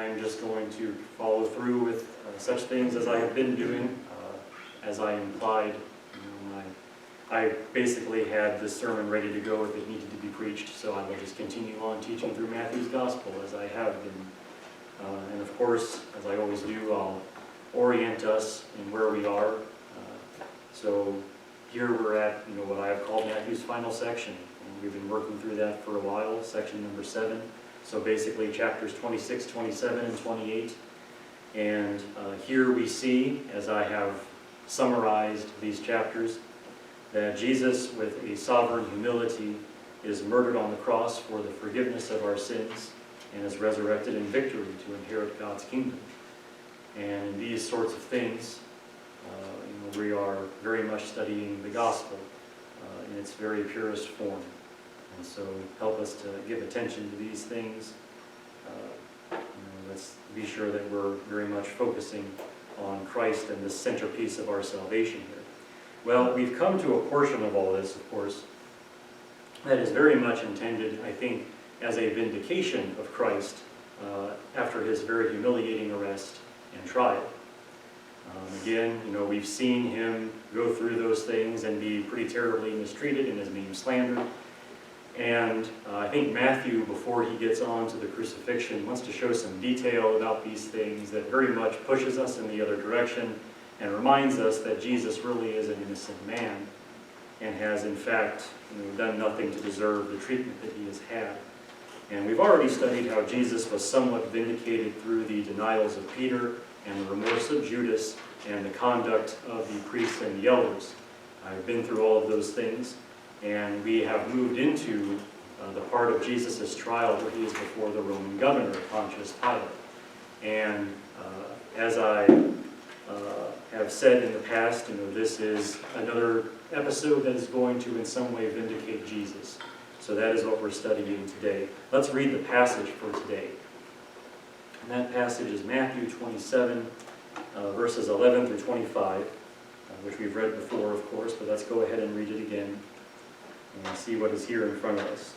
I'm just going to follow through with such things as I have been doing, as I implied. I basically had this sermon ready to go if it needed to be preached, so I will just continue on teaching through Matthew's Gospel as I have been. And of course, as I always do, I'll orient us in where we are. So here we're at, what I have called Matthew's final section. And we've been working through that for a while, section number 7. So basically chapters 26, 27, and 28. And here we see, as I have summarized these chapters, that Jesus, with a sovereign humility, is murdered on the cross for the forgiveness of our sins and is resurrected in victory to inherit God's kingdom. And in these sorts of things, we are very much studying the gospel in its very purest form. And so help us to give attention to these things. Let's be sure that we're very much focusing on Christ and the centerpiece of our salvation here. Well, we've come to a portion of all this, of course, that is very much intended, I think, as a vindication of Christ after his very humiliating arrest and trial. Again, we've seen him go through those things and be pretty terribly mistreated and his name slandered. And I think Matthew, before he gets on to the crucifixion, wants to show some detail about these things that very much pushes us in the other direction and reminds us that Jesus really is an innocent man and has, in fact, done nothing to deserve the treatment that he has had. And we've already studied how Jesus was somewhat vindicated through the denials of Peter and the remorse of Judas and the conduct of the priests and the elders. I've been through all of those things, and we have moved into the part of Jesus' trial where he is before the Roman governor, Pontius Pilate. And as I have said in the past, this is another episode that is going to in some way vindicate Jesus. So that is what we're studying today. Let's read the passage for today. And that passage is Matthew 27, verses 11 through 25, which we've read before, of course, but let's go ahead and read it again and see what is here in front of us.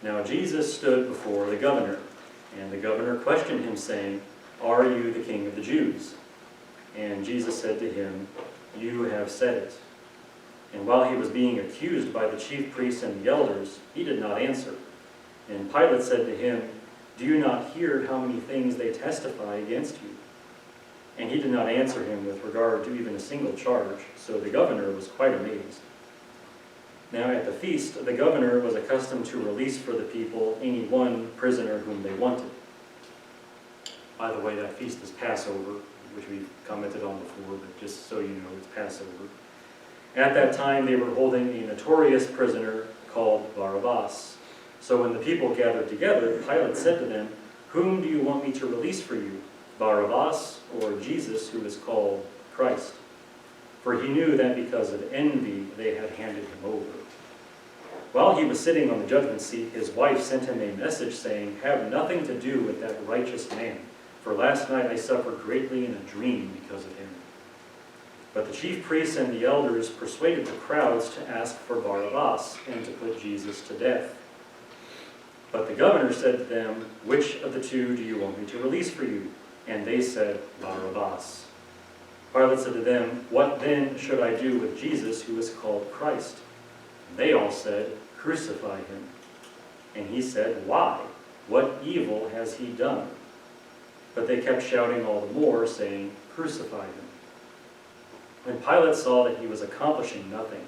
Now Jesus stood before the governor, and the governor questioned him, saying, "Are you the king of the Jews?" And Jesus said to him, "You have said it." And while he was being accused by the chief priests and the elders, he did not answer. And Pilate said to him, "Do you not hear how many things they testify against you?" And he did not answer him with regard to even a single charge, so the governor was quite amazed. Now at the feast, the governor was accustomed to release for the people any one prisoner whom they wanted. By the way, that feast is Passover, which we've commented on before, but just so you know, it's Passover. At that time, they were holding a notorious prisoner called Barabbas. So when the people gathered together, Pilate said to them, "Whom do you want me to release for you, Barabbas or Jesus, who is called Christ?" For he knew that because of envy they had handed him over. While he was sitting on the judgment seat, his wife sent him a message saying, "Have nothing to do with that righteous man, for last night I suffered greatly in a dream because of him." But the chief priests and the elders persuaded the crowds to ask for Barabbas and to put Jesus to death. But the governor said to them, "Which of the two do you want me to release for you?" And they said, "Barabbas." Pilate said to them, "What then should I do with Jesus, who is called Christ?" And they all said, "Crucify him." And he said, "Why? What evil has he done?" But they kept shouting all the more, saying, "Crucify him." When Pilate saw that he was accomplishing nothing,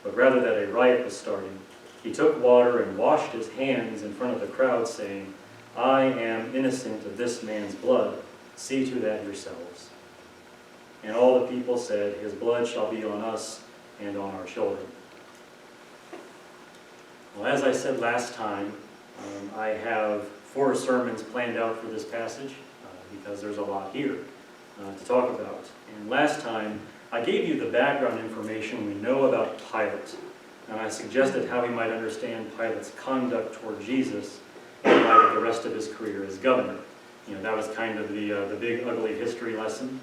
but rather that a riot was starting, he took water and washed his hands in front of the crowd, saying, "I am innocent of this man's blood. See to that yourselves." And all the people said, "His blood shall be on us and on our children." Well, as I said last time, I have 4 sermons planned out for this passage because there's a lot here to talk about. And last time, I gave you the background information we know about Pilate, and I suggested how we might understand Pilate's conduct toward Jesus in light of the rest of his career as governor. That was kind of the big, ugly history lesson,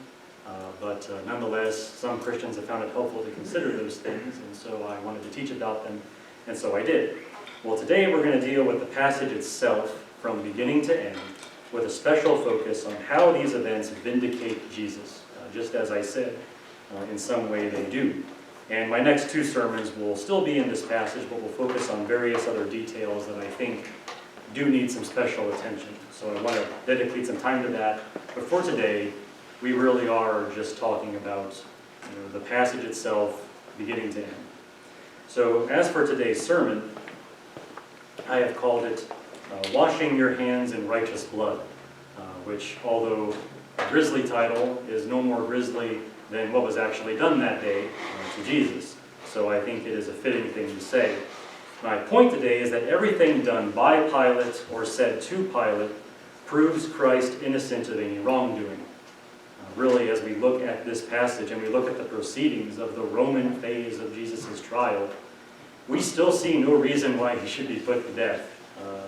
but nonetheless, some Christians have found it helpful to consider those things, and so I wanted to teach about them, and so I did. Well, today we're going to deal with the passage itself, from beginning to end, with a special focus on how these events vindicate Jesus, just as I said, in some way they do. And my next two sermons will still be in this passage, but will focus on various other details that I think do need some special attention. So I want to dedicate some time to that. But for today, we really are just talking about the passage itself, beginning to end. So as for today's sermon, I have called it Washing Your Hands in Righteous Blood, which, although a grisly title, is no more grisly than what was actually done that day to Jesus. So I think it is a fitting thing to say. My point today is that everything done by Pilate or said to Pilate proves Christ innocent of any wrongdoing. Really, as we look at this passage and we look at the proceedings of the Roman phase of Jesus' trial, we still see no reason why he should be put to death.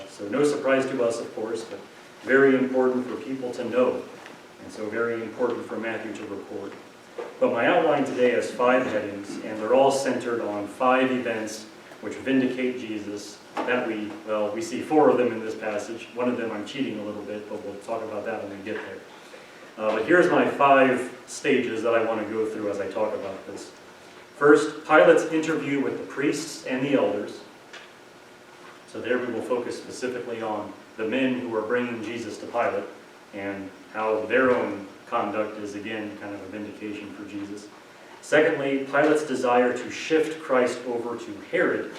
So no surprise to us, of course, but very important for people to know, and so very important for Matthew to record. But my outline today has 5 headings, and they're all centered on 5 events which vindicate Jesus that we see 4 of them in this passage. One of them I'm cheating a little bit, but we'll talk about that when we get there. But here's my 5 stages that I want to go through as I talk about this. First, Pilate's interview with the priests and the elders. So there we will focus specifically on the men who are bringing Jesus to Pilate and how their own conduct is again kind of a vindication for Jesus. Secondly, Pilate's desire to shift Christ over to Herod,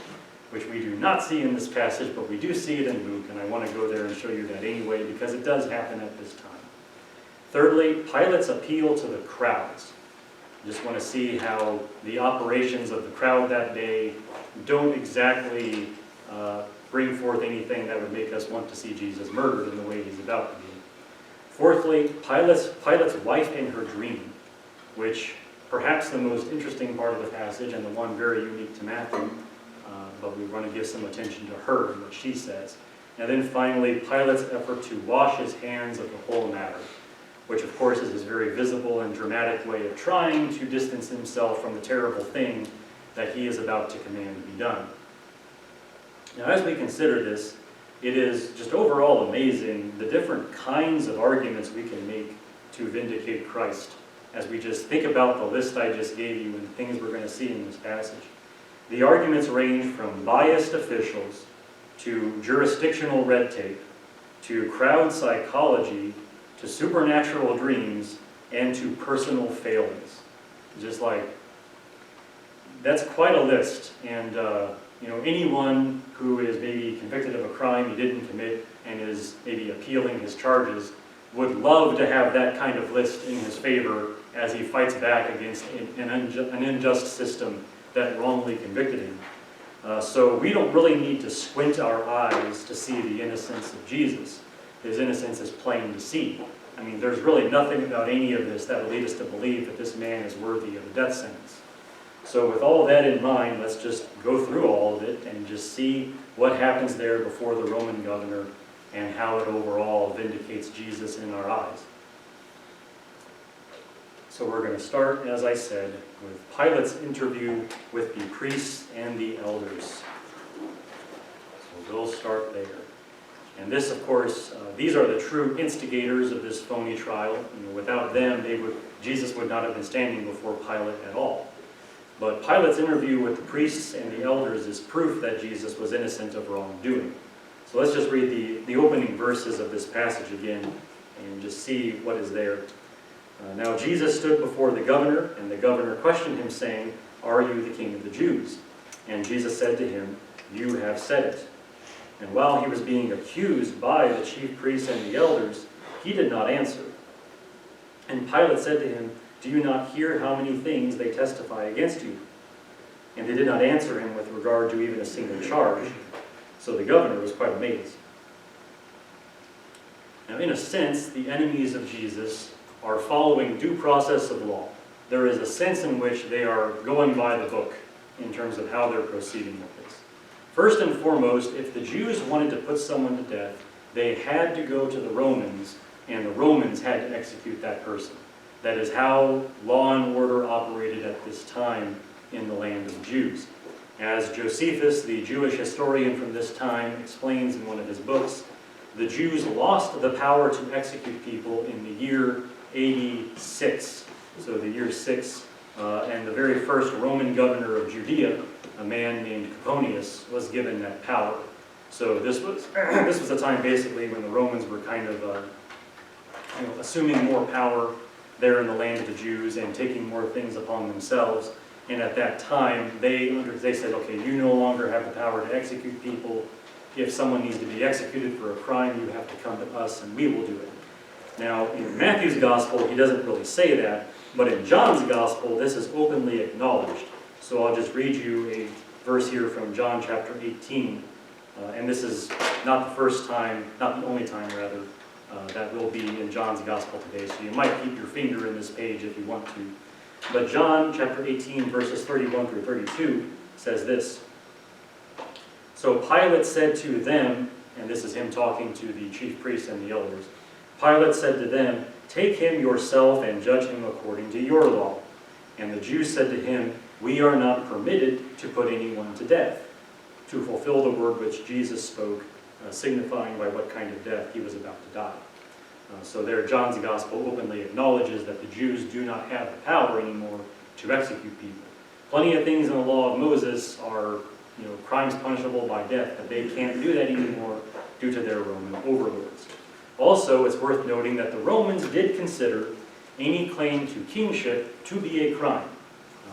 which we do not see in this passage, but we do see it in Luke, and I want to go there and show you that anyway because it does happen at this time. Thirdly, Pilate's appeal to the crowds. I just want to see how the operations of the crowd that day don't exactly bring forth anything that would make us want to see Jesus murdered in the way he's about to be. Fourthly, Pilate's wife in her dream, which perhaps the most interesting part of the passage and the one very unique to Matthew, but we want to give some attention to her and what she says. And then finally, Pilate's effort to wash his hands of the whole matter, which of course is his very visible and dramatic way of trying to distance himself from the terrible thing that he is about to command to be done. Now, as we consider this, it is just overall amazing the different kinds of arguments we can make to vindicate Christ as we just think about the list I just gave you and things we're going to see in this passage. The arguments range from biased officials to jurisdictional red tape to crowd psychology to supernatural dreams and to personal failings. Just like, that's quite a list, and anyone who is maybe convicted of a crime he didn't commit and is maybe appealing his charges would love to have that kind of list in his favor as he fights back against an unjust system that wrongly convicted him. So we don't really need to squint our eyes to see the innocence of Jesus. His innocence is plain to see. I mean, there's really nothing about any of this that would lead us to believe that this man is worthy of a death sentence. So with all that in mind, let's just go through all of it and just see what happens there before the Roman governor and how it overall vindicates Jesus in our eyes. So we're going to start, as I said, with Pilate's interview with the priests and the elders. So we'll start there. And this, of course, these are the true instigators of this phony trial. Without them, Jesus would not have been standing before Pilate at all. But Pilate's interview with the priests and the elders is proof that Jesus was innocent of wrongdoing. So let's just read the opening verses of this passage again and just see what is there. Now Jesus stood before the governor, and the governor questioned him, saying, "Are you the king of the Jews?" And Jesus said to him, "You have said it." And while he was being accused by the chief priests and the elders, he did not answer. And Pilate said to him, "Do you not hear how many things they testify against you?" And they did not answer him with regard to even a single charge. So the governor was quite amazed. Now, in a sense, the enemies of Jesus are following due process of law. There is a sense in which they are going by the book in terms of how they're proceeding with this. First and foremost, if the Jews wanted to put someone to death, they had to go to the Romans, and the Romans had to execute that person. That is how law and order operated at this time in the land of the Jews. As Josephus, the Jewish historian from this time, explains in one of his books, the Jews lost the power to execute people in the year 86. So the year 6, and the very first Roman governor of Judea, a man named Coponius, was given that power. So this was a time basically when the Romans were kind of assuming more power there in the land of the Jews and taking more things upon themselves. And at that time, they said, okay, you no longer have the power to execute people. If someone needs to be executed for a crime, you have to come to us and we will do it. Now, in Matthew's gospel, he doesn't really say that, but in John's gospel, this is openly acknowledged. So I'll just read you a verse here from John chapter 18. And this is not the first time, not the only time rather, that will be in John's gospel today. So you might keep your finger in this page if you want to. But John chapter 18 verses 31 through 32 says this. So Pilate said to them, and this is him talking to the chief priests and the elders, Pilate said to them, "Take him yourself and judge him according to your law." And the Jews said to him, "We are not permitted to put anyone to death," to fulfill the word which Jesus spoke, signifying by what kind of death he was about to die. So there, John's gospel openly acknowledges that the Jews do not have the power anymore to execute people. Plenty of things in the law of Moses are, crimes punishable by death, but they can't do that anymore due to their Roman overlords. Also, it's worth noting that the Romans did consider any claim to kingship to be a crime.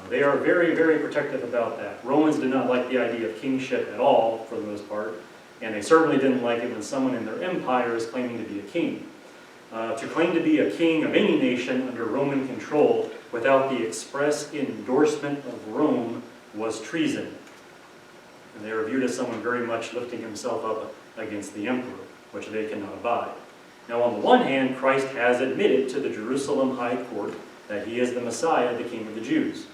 They are very, very protective about that. Romans did not like the idea of kingship at all, for the most part, and they certainly didn't like it when someone in their empire is claiming to be a king. To claim to be a king of any nation under Roman control without the express endorsement of Rome was treason. And they are viewed as someone very much lifting himself up against the emperor, which they cannot abide. Now, on the one hand, Christ has admitted to the Jerusalem High Court that he is the Messiah, the King of the Jews.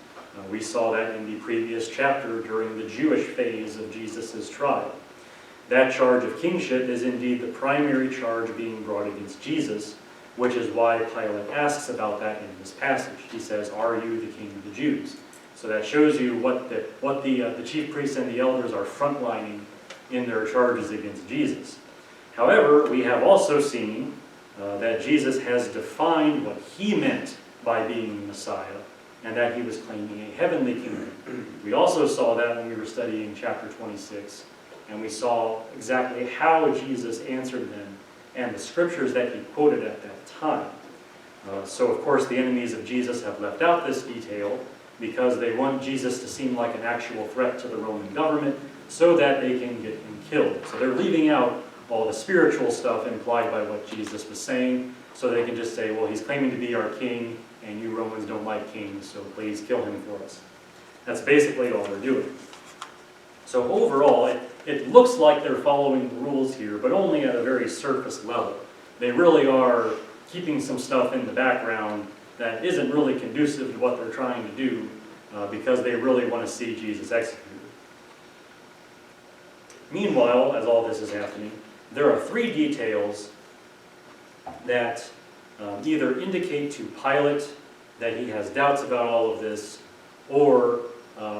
We saw that in the previous chapter during the Jewish phase of Jesus' trial. That charge of kingship is indeed the primary charge being brought against Jesus, which is why Pilate asks about that in this passage. He says, "Are you the King of the Jews?" So that shows you what the chief priests and the elders are frontlining in their charges against Jesus. However, we have also seen that Jesus has defined what he meant by being the Messiah, and that he was claiming a heavenly kingdom. We also saw that when we were studying chapter 26, and we saw exactly how Jesus answered them and the scriptures that he quoted at that time. So of course the enemies of Jesus have left out this detail because they want Jesus to seem like an actual threat to the Roman government so that they can get him killed. So they're leaving out all the spiritual stuff implied by what Jesus was saying, so they can just say, well, he's claiming to be our king, and you Romans don't like kings, so please kill him for us. That's basically all they're doing. So overall, it looks like they're following the rules here, but only at a very surface level. They really are keeping some stuff in the background that isn't really conducive to what they're trying to do, because they really want to see Jesus executed. Meanwhile, as all this is happening, there are three details that either indicate to Pilate that he has doubts about all of this, or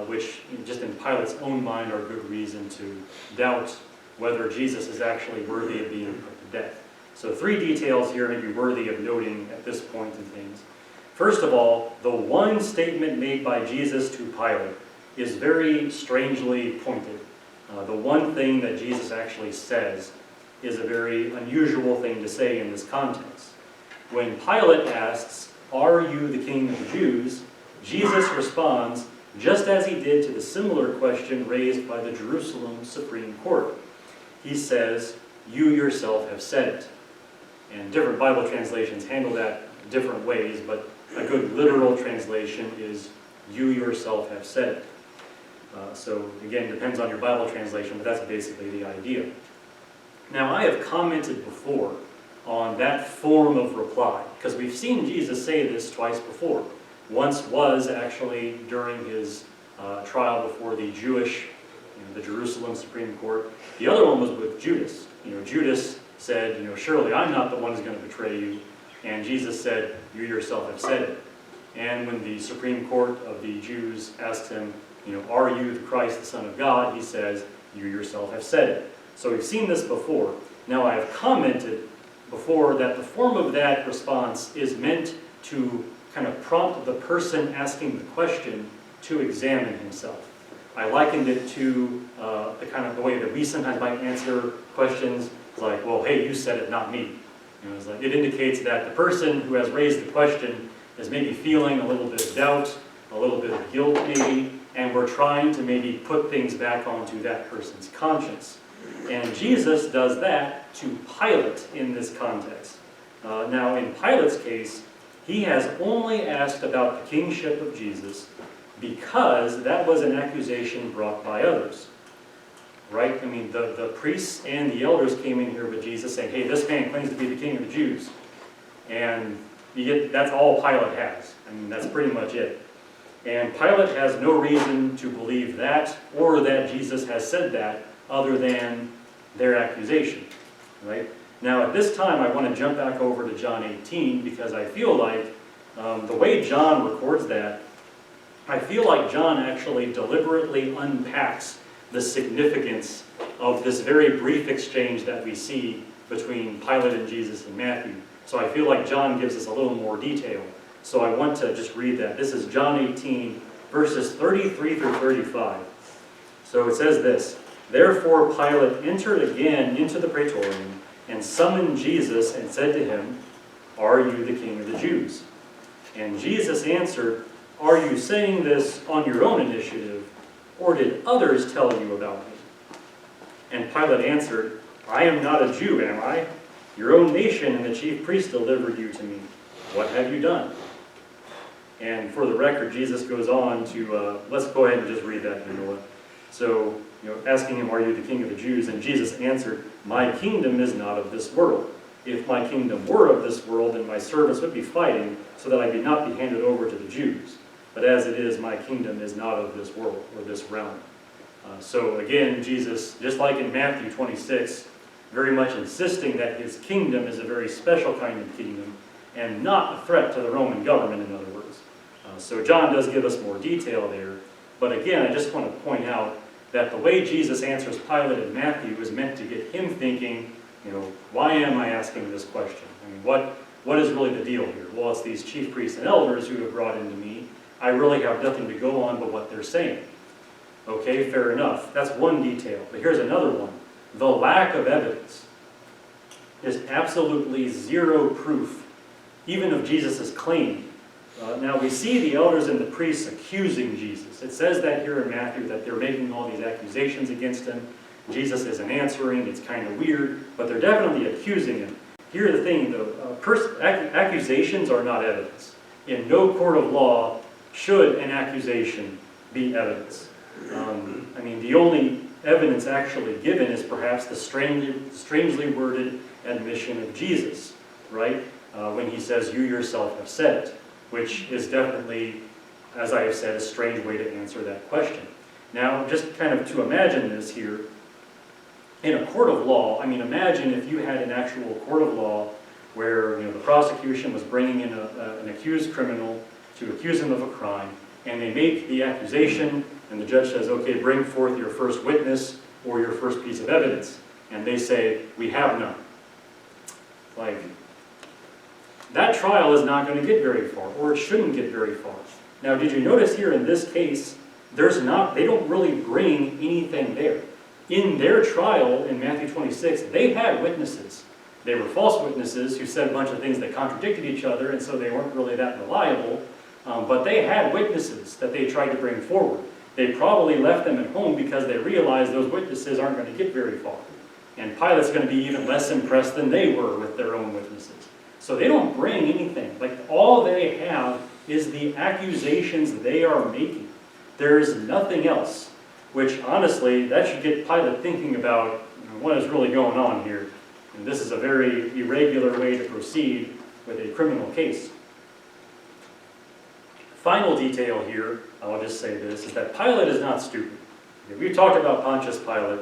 which just in Pilate's own mind are good reason to doubt whether Jesus is actually worthy of being put to death. So three details here may be worthy of noting at this point in things. First of all, the one statement made by Jesus to Pilate is very strangely pointed. The one thing that Jesus actually says is a very unusual thing to say in this context. When Pilate asks, "Are you the King of the Jews?" Jesus responds just as he did to the similar question raised by the Jerusalem Supreme Court. He says, "You yourself have said it." And different Bible translations handle that different ways, but a good literal translation is, "You yourself have said it." So again, depends on your Bible translation, but that's basically the idea. Now, I have commented before on that form of reply, because we've seen Jesus say this twice before. Once was actually during his trial before the the Jerusalem Supreme Court. The other one was with Judas. Judas said, "Surely I'm not the one who's going to betray you." And Jesus said, "You yourself have said it." And when the Supreme Court of the Jews asked him, "Are you the Christ, the Son of God?" he says, "You yourself have said it." So we've seen this before. Now, I have commented before that the form of that response is meant to kind of prompt the person asking the question to examine himself. I likened it to the way that we sometimes might answer questions like, well, hey, you said it, not me. It's like, it indicates that the person who has raised the question is maybe feeling a little bit of doubt, a little bit of guilt maybe, and we're trying to maybe put things back onto that person's conscience. And Jesus does that to Pilate in this context. Now, in Pilate's case, he has only asked about the kingship of Jesus because that was an accusation brought by others. Right? I mean, the priests and the elders came in here with Jesus saying, hey, this man claims to be the king of the Jews. And that's all Pilate has. I mean, that's pretty much it. And Pilate has no reason to believe that or that Jesus has said that other than their accusation. Right? Now, at this time, I want to jump back over to John 18 because I feel like the way John records that, I feel like John actually deliberately unpacks the significance of this very brief exchange that we see between Pilate and Jesus in Matthew. So I feel like John gives us a little more detail. So I want to just read that. This is John 18, verses 33 through 35. So it says this, "Therefore Pilate entered again into the praetorium and summoned Jesus and said to him, 'Are you the king of the Jews?' And Jesus answered, 'Are you saying this on your own initiative, or did others tell you about me?' And Pilate answered, 'I am not a Jew, am I? Your own nation and the chief priests delivered you to me. What have you done?' And for the record, Jesus goes on to, let's go ahead and just read that, Noah. So, asking him, 'Are you the king of the Jews?' And Jesus answered, 'My kingdom is not of this world. If my kingdom were of this world, then my servants would be fighting so that I could not be handed over to the Jews. But as it is, my kingdom is not of this world or this realm.'" So again, Jesus, just like in Matthew 26, very much insisting that his kingdom is a very special kind of kingdom and not a threat to the Roman government, in other words. So John does give us more detail there. But again, I just want to point out that the way Jesus answers Pilate in Matthew is meant to get him thinking, why am I asking this question? I mean, what is really the deal here? Well, it's these chief priests and elders who have brought into me. I really have nothing to go on but what they're saying. Okay, fair enough. That's one detail. But here's another one. The lack of evidence is absolutely zero proof, even of Jesus' claim. Now we see the elders and the priests accusing Jesus. It says that here in Matthew that they're making all these accusations against him. Jesus isn't answering. It's kind of weird, but they're definitely accusing him. Here's the thing, though. Accusations are not evidence. In no court of law should an accusation be evidence. The only evidence actually given is perhaps the strangely worded admission of Jesus, right? When he says, "You yourself have said it," which is definitely, as I have said, a strange way to answer that question. Now, just kind of to imagine this here, in a court of law, imagine if you had an actual court of law where the prosecution was bringing in an accused criminal to accuse him of a crime, and they make the accusation, and the judge says, "Okay, bring forth your first witness or your first piece of evidence," and they say, "We have none." That trial is not going to get very far, or it shouldn't get very far. Now, did you notice here in this case, they don't really bring anything there. In their trial in Matthew 26, they had witnesses. They were false witnesses who said a bunch of things that contradicted each other, and so they weren't really that reliable. But they had witnesses that they tried to bring forward. They probably left them at home because they realized those witnesses aren't going to get very far. And Pilate's going to be even less impressed than they were with their own witnesses. So they don't bring anything. All they have is the accusations they are making. There's nothing else. Which, honestly, that should get Pilate thinking about what is really going on here. And this is a very irregular way to proceed with a criminal case. Final detail here, I'll just say this, is that Pilate is not stupid. We talked about Pontius Pilate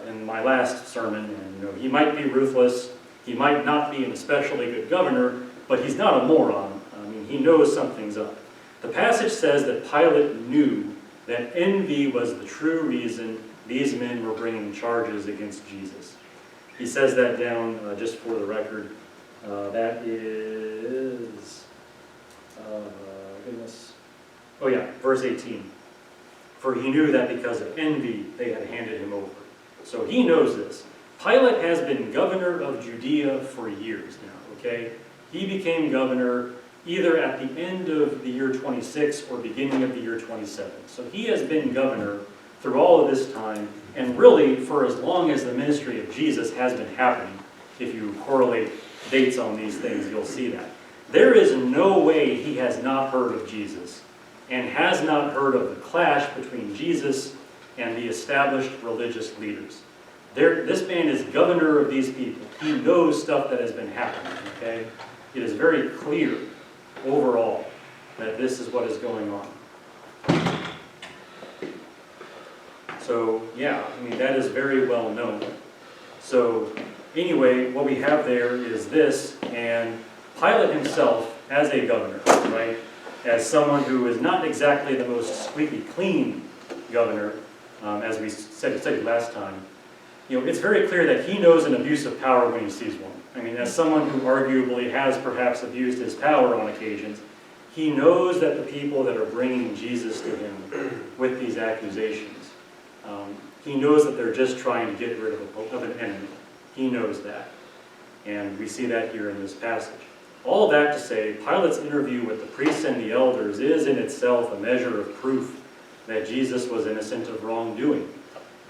in my last sermon, and he might be ruthless, he might not be an especially good governor, but he's not a moron. He knows something's up. The passage says that Pilate knew that envy was the true reason these men were bringing charges against Jesus. He says that down, just for the record. That is, goodness. Oh yeah, verse 18. For he knew that because of envy they had handed him over. So he knows this. Pilate has been governor of Judea for years now, okay? He became governor either at the end of the year 26 or beginning of the year 27. So he has been governor through all of this time, and really for as long as the ministry of Jesus has been happening. If you correlate dates on these things, you'll see that. There is no way he has not heard of Jesus and has not heard of the clash between Jesus and the established religious leaders. This man is governor of these people. He knows stuff that has been happening, okay? It is very clear overall that this is what is going on. So, yeah, I mean, that is very well known. So, anyway, what we have there is this, and Pilate himself, as a governor, right, as someone who is not exactly the most squeaky clean governor, as we said last time, you know, it's very clear that he knows an abuse of power when he sees one. I mean, as someone who arguably has perhaps abused his power on occasions, he knows that the people that are bringing Jesus to him with these accusations, he knows that they're just trying to get rid of an enemy. He knows that. And we see that here in this passage. All of that to say, Pilate's interview with the priests and the elders is in itself a measure of proof that Jesus was innocent of wrongdoing.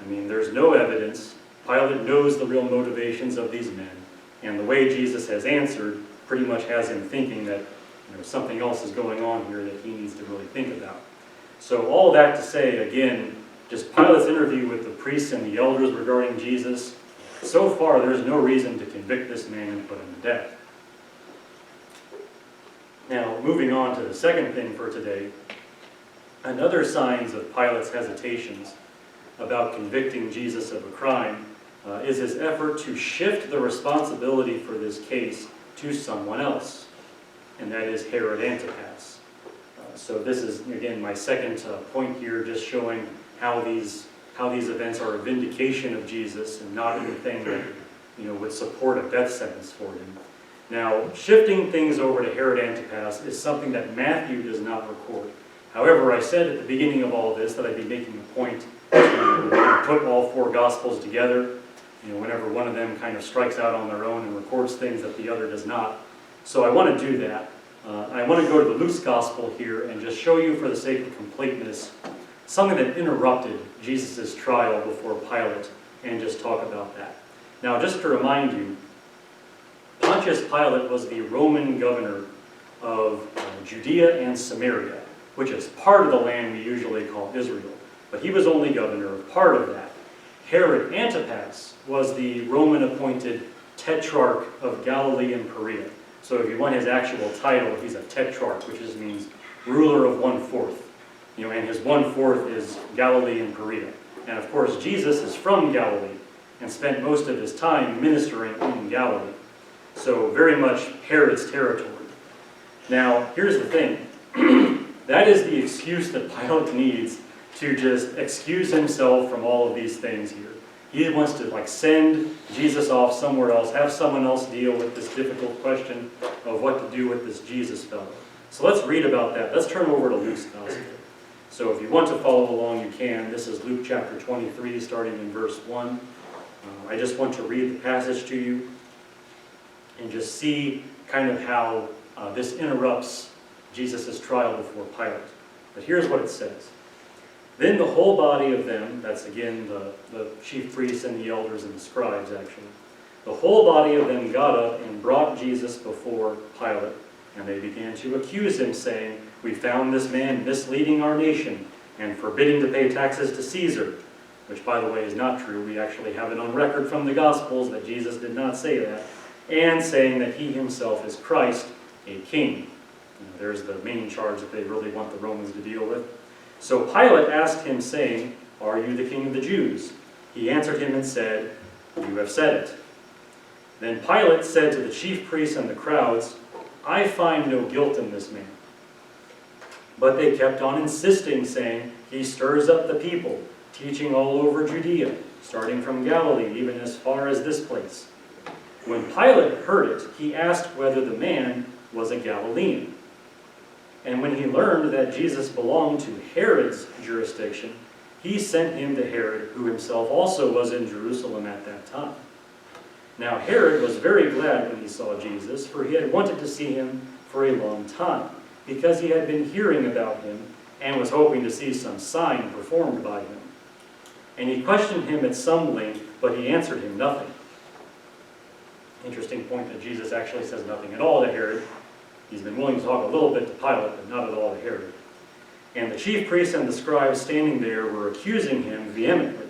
I mean, there's no evidence. Pilate knows the real motivations of these men, and the way Jesus has answered pretty much has him thinking that, you know, something else is going on here that he needs to really think about. So all that to say, again, just Pilate's interview with the priests and the elders regarding Jesus, so far there's no reason to convict this man and put him to death. Now, moving on to the second thing for today, another signs of Pilate's hesitations about convicting Jesus of a crime is his effort to shift the responsibility for this case to someone else, and that is Herod Antipas. So this is, again, my second point here, just showing how these events are a vindication of Jesus and not anything that, you know, would support a death sentence for him. Now, shifting things over to Herod Antipas is something that Matthew does not record. However, I said at the beginning of all this that I'd be making a point to put all four Gospels together, you know, whenever one of them kind of strikes out on their own and records things that the other does not. So I want to do that. I want to go to the Luke's Gospel here and just show you, for the sake of completeness, something that interrupted Jesus' trial before Pilate, and just talk about that. Now, just to remind you, Pontius Pilate was the Roman governor of Judea and Samaria, which is part of the land we usually call Israel. But he was only governor of part of that. Herod Antipas was the Roman-appointed tetrarch of Galilee and Perea. So if you want his actual title, he's a tetrarch, which just means ruler of 1/4. You know, and his 1/4 is Galilee and Perea. And of course, Jesus is from Galilee and spent most of his time ministering in Galilee. So very much Herod's territory. Now, here's the thing. That is the excuse that Pilate needs to just excuse himself from all of these things here. He wants to send Jesus off somewhere else, have someone else deal with this difficult question of what to do with this Jesus fellow. So let's read about that. Let's turn over to Luke's Gospel. So if you want to follow along, you can. This is Luke chapter 23, starting in verse 1. I just want to read the passage to you and just see kind of how this interrupts Jesus' trial before Pilate. But here's what it says. Then the whole body of them, that's again the chief priests and the elders and the scribes actually, the whole body of them got up and brought Jesus before Pilate, and they began to accuse him, saying, "We found this man misleading our nation and forbidding to pay taxes to Caesar," which by the way is not true. We actually have it on record from the Gospels that Jesus did not say that, and saying that he himself is Christ, a king. There's the main charge that they really want the Romans to deal with. So Pilate asked him, saying, "Are you the king of the Jews?" He answered him and said, "You have said it." Then Pilate said to the chief priests and the crowds, "I find no guilt in this man." But they kept on insisting, saying, "He stirs up the people, teaching all over Judea, starting from Galilee, even as far as this place. When Pilate heard it, he asked whether the man was a Galilean. And when he learned that Jesus belonged to Herod's jurisdiction, he sent him to Herod, who himself also was in Jerusalem at that time. Now Herod was very glad when he saw Jesus, for he had wanted to see him for a long time, because he had been hearing about him and was hoping to see some sign performed by him. And he questioned him at some length, but he answered him nothing. Interesting point that Jesus actually says nothing at all to Herod. He's been willing to talk a little bit to Pilate, but not at all to Herod. And the chief priests and the scribes standing there were accusing him vehemently.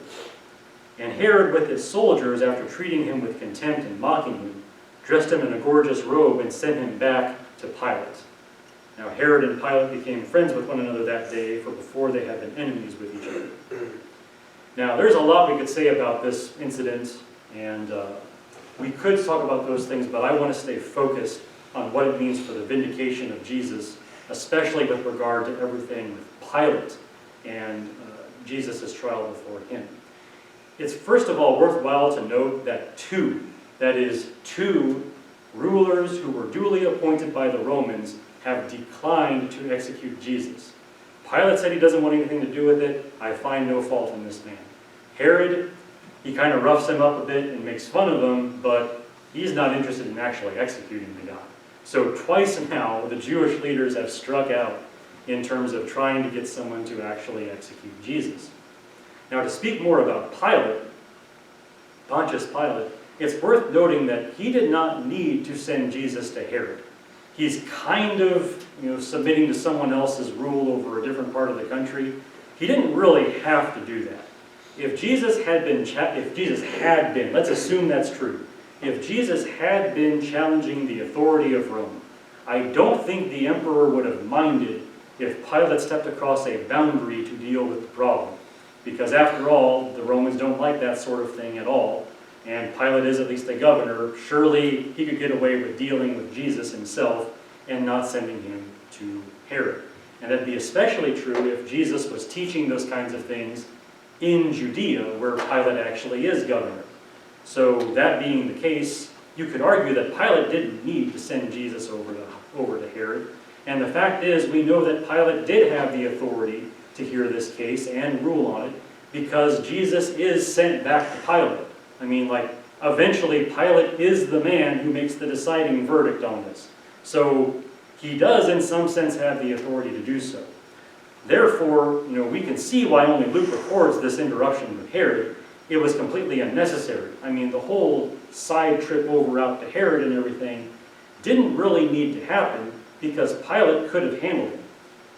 And Herod, with his soldiers, after treating him with contempt and mocking him, dressed him in a gorgeous robe and sent him back to Pilate. Now Herod and Pilate became friends with one another that day, for before they had been enemies with each other. Now there's a lot we could say about this incident, and we could talk about those things, but I want to stay focused on what it means for the vindication of Jesus, especially with regard to everything with Pilate and Jesus' trial before him. It's first of all worthwhile to note that two rulers who were duly appointed by the Romans have declined to execute Jesus. Pilate said he doesn't want anything to do with it. I find no fault in this man. Herod, he kind of roughs him up a bit and makes fun of him, but he's not interested in actually executing the guy. So twice now, the Jewish leaders have struck out in terms of trying to get someone to actually execute Jesus. Now, to speak more about Pontius Pilate, it's worth noting that he did not need to send Jesus to Herod. He's kind of, submitting to someone else's rule over a different part of the country. He didn't really have to do that. If Jesus had been, let's assume that's true, if Jesus had been challenging the authority of Rome, I don't think the emperor would have minded if Pilate stepped across a boundary to deal with the problem. Because after all, the Romans don't like that sort of thing at all. And Pilate is at least a governor. Surely he could get away with dealing with Jesus himself and not sending him to Herod. And that'd be especially true if Jesus was teaching those kinds of things in Judea, where Pilate actually is governor. So that being the case, you could argue that Pilate didn't need to send Jesus over to Herod. And the fact is, we know that Pilate did have the authority to hear this case and rule on it, because Jesus is sent back to Pilate. Eventually Pilate is the man who makes the deciding verdict on this. So he does, in some sense, have the authority to do so. Therefore, we can see why only Luke records this interruption with Herod. It was completely unnecessary. The whole side trip over out to Herod and everything didn't really need to happen, because Pilate could have handled it.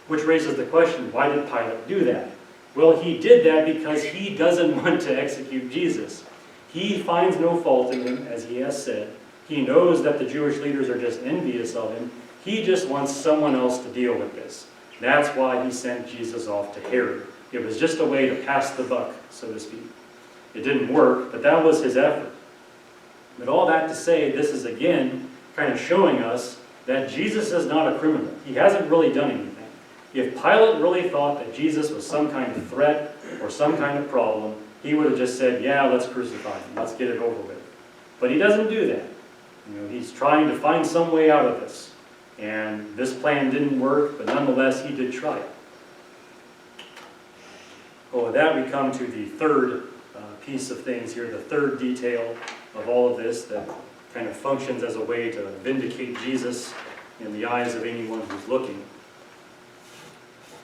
Which raises the question, why did Pilate do that? Well, he did that because he doesn't want to execute Jesus. He finds no fault in him, as he has said. He knows that the Jewish leaders are just envious of him. He just wants someone else to deal with this. That's why he sent Jesus off to Herod. It was just a way to pass the buck, so to speak. It didn't work, but that was his effort. But all that to say, this is again kind of showing us that Jesus is not a criminal. He hasn't really done anything. If Pilate really thought that Jesus was some kind of threat or some kind of problem, he would have just said, yeah, let's crucify him, let's get it over with. But he doesn't do that. He's trying to find some way out of this. And this plan didn't work, but nonetheless, he did try it. Well, with that, we come to the third piece of things here, the third detail of all of this that kind of functions as a way to vindicate Jesus in the eyes of anyone who's looking.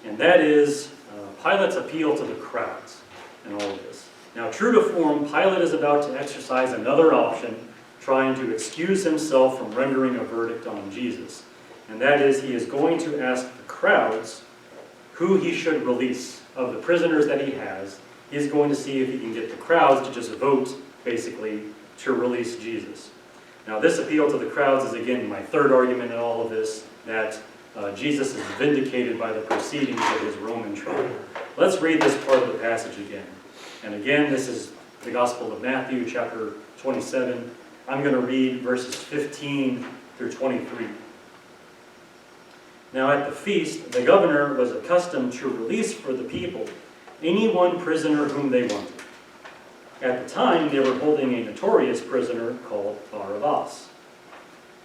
And that is Pilate's appeal to the crowds in all of this. Now, true to form, Pilate is about to exercise another option, trying to excuse himself from rendering a verdict on Jesus. And that is, he is going to ask the crowds who he should release of the prisoners that he has. He's going to see if he can get the crowds to just vote, basically, to release Jesus. Now, this appeal to the crowds is, again, my third argument in all of this, that Jesus is vindicated by the proceedings of his Roman trial. Let's read this part of the passage again. And again, this is the Gospel of Matthew, chapter 27. I'm going to read verses 15 through 23. Now at the feast, the governor was accustomed to release for the people any one prisoner whom they wanted. At the time, they were holding a notorious prisoner called Barabbas.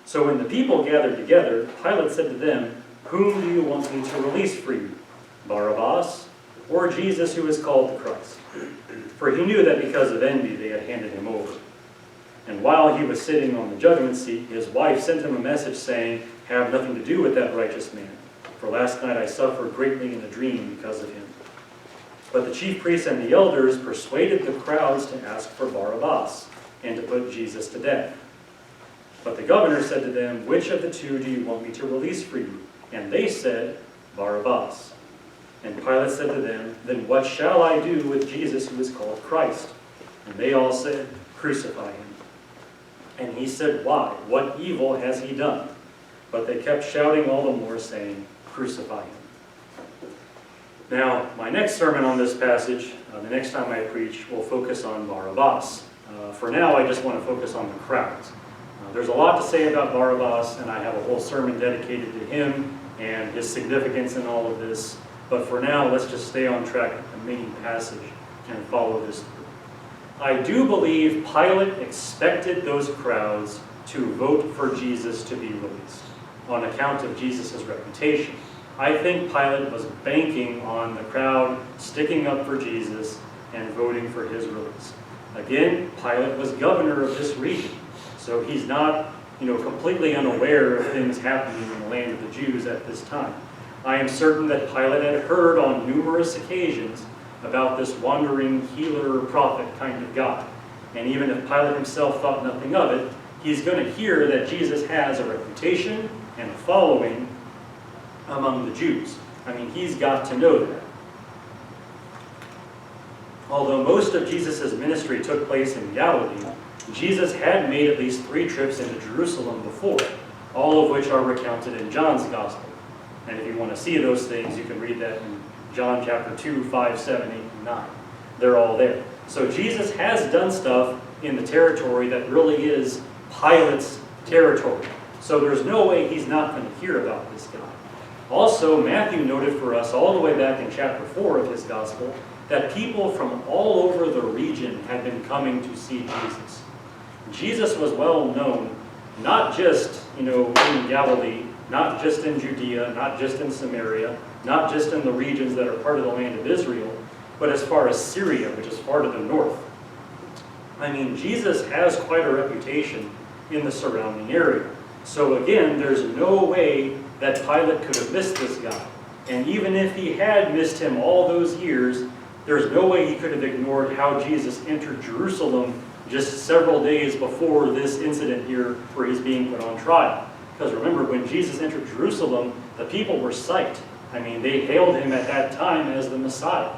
So when the people gathered together, Pilate said to them, "Whom do you want me to release for you, Barabbas or Jesus who is called the Christ?" For he knew that because of envy they had handed him over. And while he was sitting on the judgment seat, his wife sent him a message saying, "Have nothing to do with that righteous man, for last night I suffered greatly in a dream because of him." But the chief priests and the elders persuaded the crowds to ask for Barabbas and to put Jesus to death. But the governor said to them, "Which of the two do you want me to release for you?" And they said, "Barabbas." And Pilate said to them, "Then what shall I do with Jesus who is called Christ?" And they all said, "Crucify him." And he said, "Why? What evil has he done?" But they kept shouting all the more, saying, "Crucify him." Now, my next sermon on this passage, the next time I preach, will focus on Barabbas. For now, I just want to focus on the crowds. There's a lot to say about Barabbas, and I have a whole sermon dedicated to him and his significance in all of this. But for now, let's just stay on track with the main passage and follow this through. I do believe Pilate expected those crowds to vote for Jesus to be released on account of Jesus' reputation. I think Pilate was banking on the crowd sticking up for Jesus and voting for his release. Again, Pilate was governor of this region, so he's not, completely unaware of things happening in the land of the Jews at this time. I am certain that Pilate had heard on numerous occasions about this wandering healer prophet kind of guy. And even if Pilate himself thought nothing of it, he's going to hear that Jesus has a reputation and a following among the Jews. I mean, he's got to know that. Although most of Jesus' ministry took place in Galilee, Jesus had made at least 3 trips into Jerusalem before, all of which are recounted in John's Gospel. And if you want to see those things, you can read that in John chapter 2, 5, 7, 8, and 9. They're all there. So Jesus has done stuff in the territory that really is Pilate's territory. So there's no way he's not going to hear about this guy. Also, Matthew noted for us all the way back in chapter 4 of his Gospel that people from all over the region had been coming to see Jesus. Jesus was well known, not just, in Galilee, not just in Judea, not just in Samaria, not just in the regions that are part of the land of Israel, but as far as Syria, which is far to the north. I mean, Jesus has quite a reputation in the surrounding area. So again, there's no way that Pilate could have missed this guy. And even if he had missed him all those years, there's no way he could have ignored how Jesus entered Jerusalem just several days before this incident here where he's being put on trial. Because remember, when Jesus entered Jerusalem, the people were psyched. I mean, they hailed him at that time as the Messiah.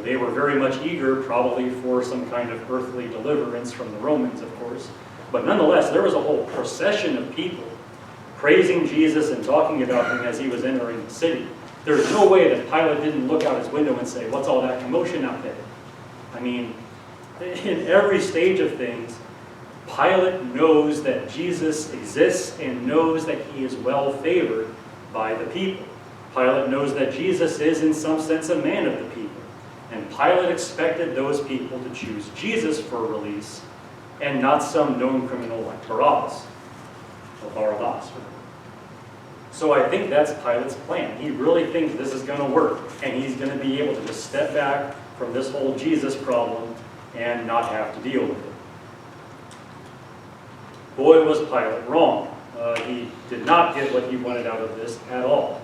They were very much eager, probably for some kind of earthly deliverance from the Romans, of course. But nonetheless, there was a whole procession of people praising Jesus and talking about him as he was entering the city. There's no way that Pilate didn't look out his window and say, "What's all that commotion out there?" I mean, in every stage of things, Pilate knows that Jesus exists and knows that he is well favored by the people. Pilate knows that Jesus is, in some sense, a man of the people. And Pilate expected those people to choose Jesus for release and not some known criminal like Barabbas. So I think that's Pilate's plan. He really thinks this is going to work, and he's going to be able to just step back from this whole Jesus problem and not have to deal with it. Boy, was Pilate wrong. He did not get what he wanted out of this at all.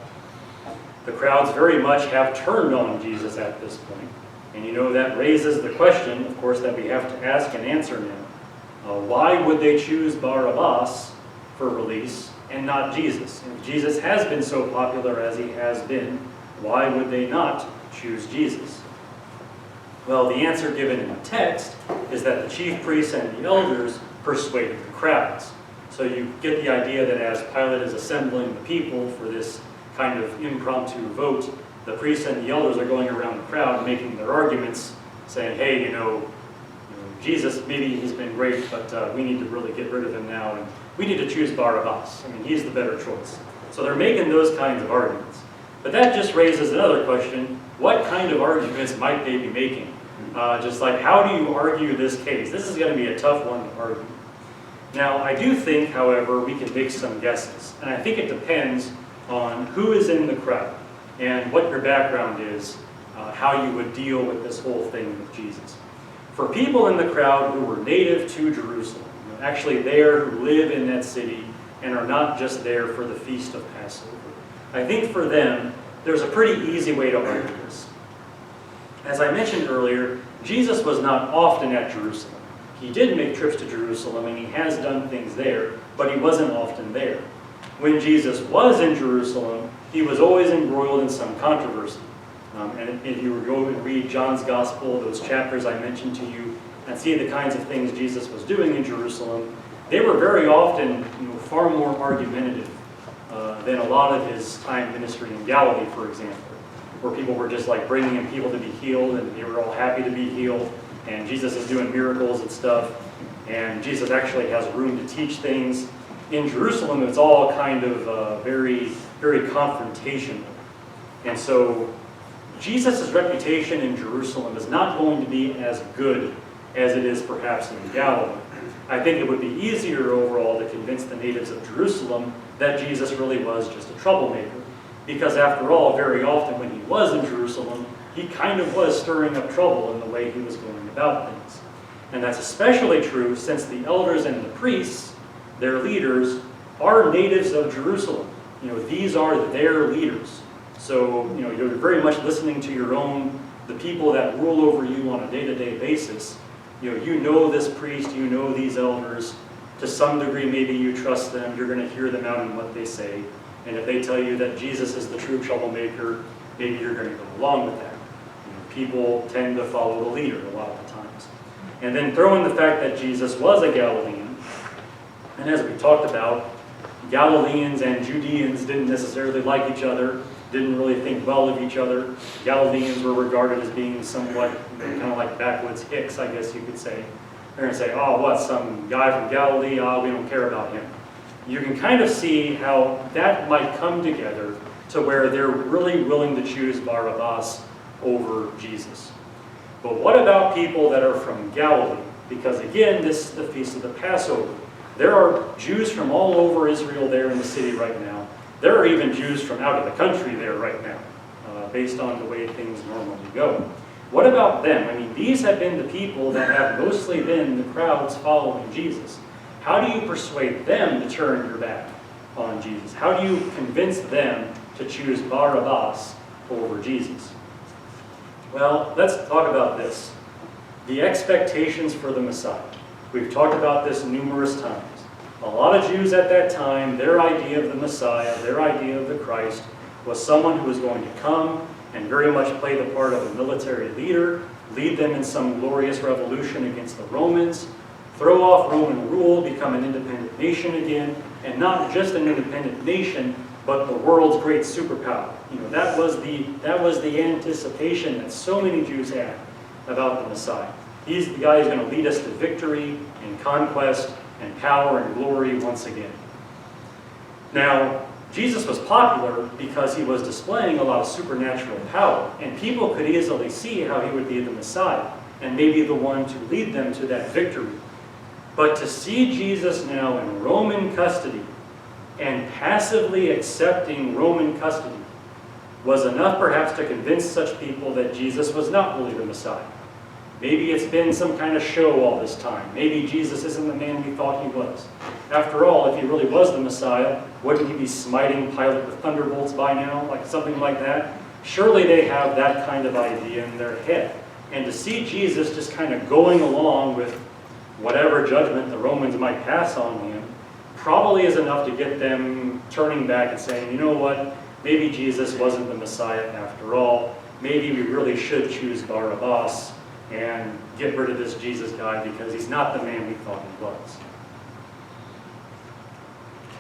The crowds very much have turned on Jesus at this point. And that raises the question, of course, that we have to ask and answer now. Why would they choose Barabbas for release and not Jesus? If Jesus has been so popular as he has been, why would they not choose Jesus? Well, the answer given in the text is that the chief priests and the elders persuaded the crowds. So you get the idea that as Pilate is assembling the people for this kind of impromptu vote, the priests and the elders are going around the crowd making their arguments, saying, "Hey, Jesus, maybe he's been great, but we need to really get rid of him now, and we need to choose Barabbas. I mean, he's the better choice." So they're making those kinds of arguments. But that just raises another question: what kind of arguments might they be making? Just like, how do you argue this case? This is going to be a tough one to argue. Now, I do think, however, we can make some guesses. And I think it depends on who is in the crowd and what your background is, how you would deal with this whole thing with Jesus. For people in the crowd who were native to Jerusalem, actually there, who live in that city and are not just there for the feast of Passover, I think for them, there's a pretty easy way to argue this. As I mentioned earlier, Jesus was not often at Jerusalem. He did make trips to Jerusalem, and he has done things there, but he wasn't often there. When Jesus was in Jerusalem, he was always embroiled in some controversy. And if you were going to read John's Gospel, those chapters I mentioned to you, and see the kinds of things Jesus was doing in Jerusalem, they were very often far more argumentative than a lot of his time ministry in Galilee, for example, where people were just like bringing in people to be healed, and they were all happy to be healed, and Jesus is doing miracles and stuff, and Jesus actually has room to teach things. In Jerusalem, it's all kind of very, very confrontational. And so Jesus' reputation in Jerusalem is not going to be as good as it is perhaps in Galilee. I think it would be easier overall to convince the natives of Jerusalem that Jesus really was just a troublemaker. Because after all, very often when he was in Jerusalem, he kind of was stirring up trouble in the way he was going about things. And that's especially true since the elders and the priests, their leaders, are natives of Jerusalem. These are their leaders. So, you're very much listening to the people that rule over you on a day-to-day basis. You know this priest, you know these elders. To some degree, maybe you trust them. You're going to hear them out in what they say. And if they tell you that Jesus is the true troublemaker, maybe you're going to go along with that. People tend to follow the leader a lot of the times. And then throw in the fact that Jesus was a Galilean. And as we talked about, Galileans and Judeans didn't necessarily like each other, didn't really think well of each other. Galileans were regarded as being somewhat kind of like backwoods hicks, I guess you could say. They're going to say, oh, what, some guy from Galilee? Oh, we don't care about him. You can kind of see how that might come together to where they're really willing to choose Barabbas over Jesus. But what about people that are from Galilee? Because again, this is the Feast of the Passover. There are Jews from all over Israel there in the city right now. There are even Jews from out of the country there right now, based on the way things normally go. What about them? I mean, these have been the people that have mostly been the crowds following Jesus. How do you persuade them to turn your back on Jesus? How do you convince them to choose Barabbas over Jesus? Well, let's talk about this. The expectations for the Messiah. We've talked about this numerous times. A lot of Jews at that time, their idea of the Messiah, their idea of the Christ, was someone who was going to come and very much play the part of a military leader, lead them in some glorious revolution against the Romans, throw off Roman rule, become an independent nation again, and not just an independent nation, but the world's great superpower. That was the anticipation that so many Jews had about the Messiah. He's the guy who's going to lead us to victory and conquest and power and glory once again. Now, Jesus was popular because he was displaying a lot of supernatural power, and people could easily see how he would be the Messiah and maybe the one to lead them to that victory. But to see Jesus now in Roman custody and passively accepting Roman custody was enough perhaps to convince such people that Jesus was not really the Messiah. Maybe it's been some kind of show all this time. Maybe Jesus isn't the man we thought he was. After all, if he really was the Messiah, wouldn't he be smiting Pilate with thunderbolts by now, like something like that? Surely they have that kind of idea in their head. And to see Jesus just kind of going along with whatever judgment the Romans might pass on him probably is enough to get them turning back and saying, you know what, maybe Jesus wasn't the Messiah after all. Maybe we really should choose Barabbas and get rid of this Jesus guy because he's not the man we thought he was.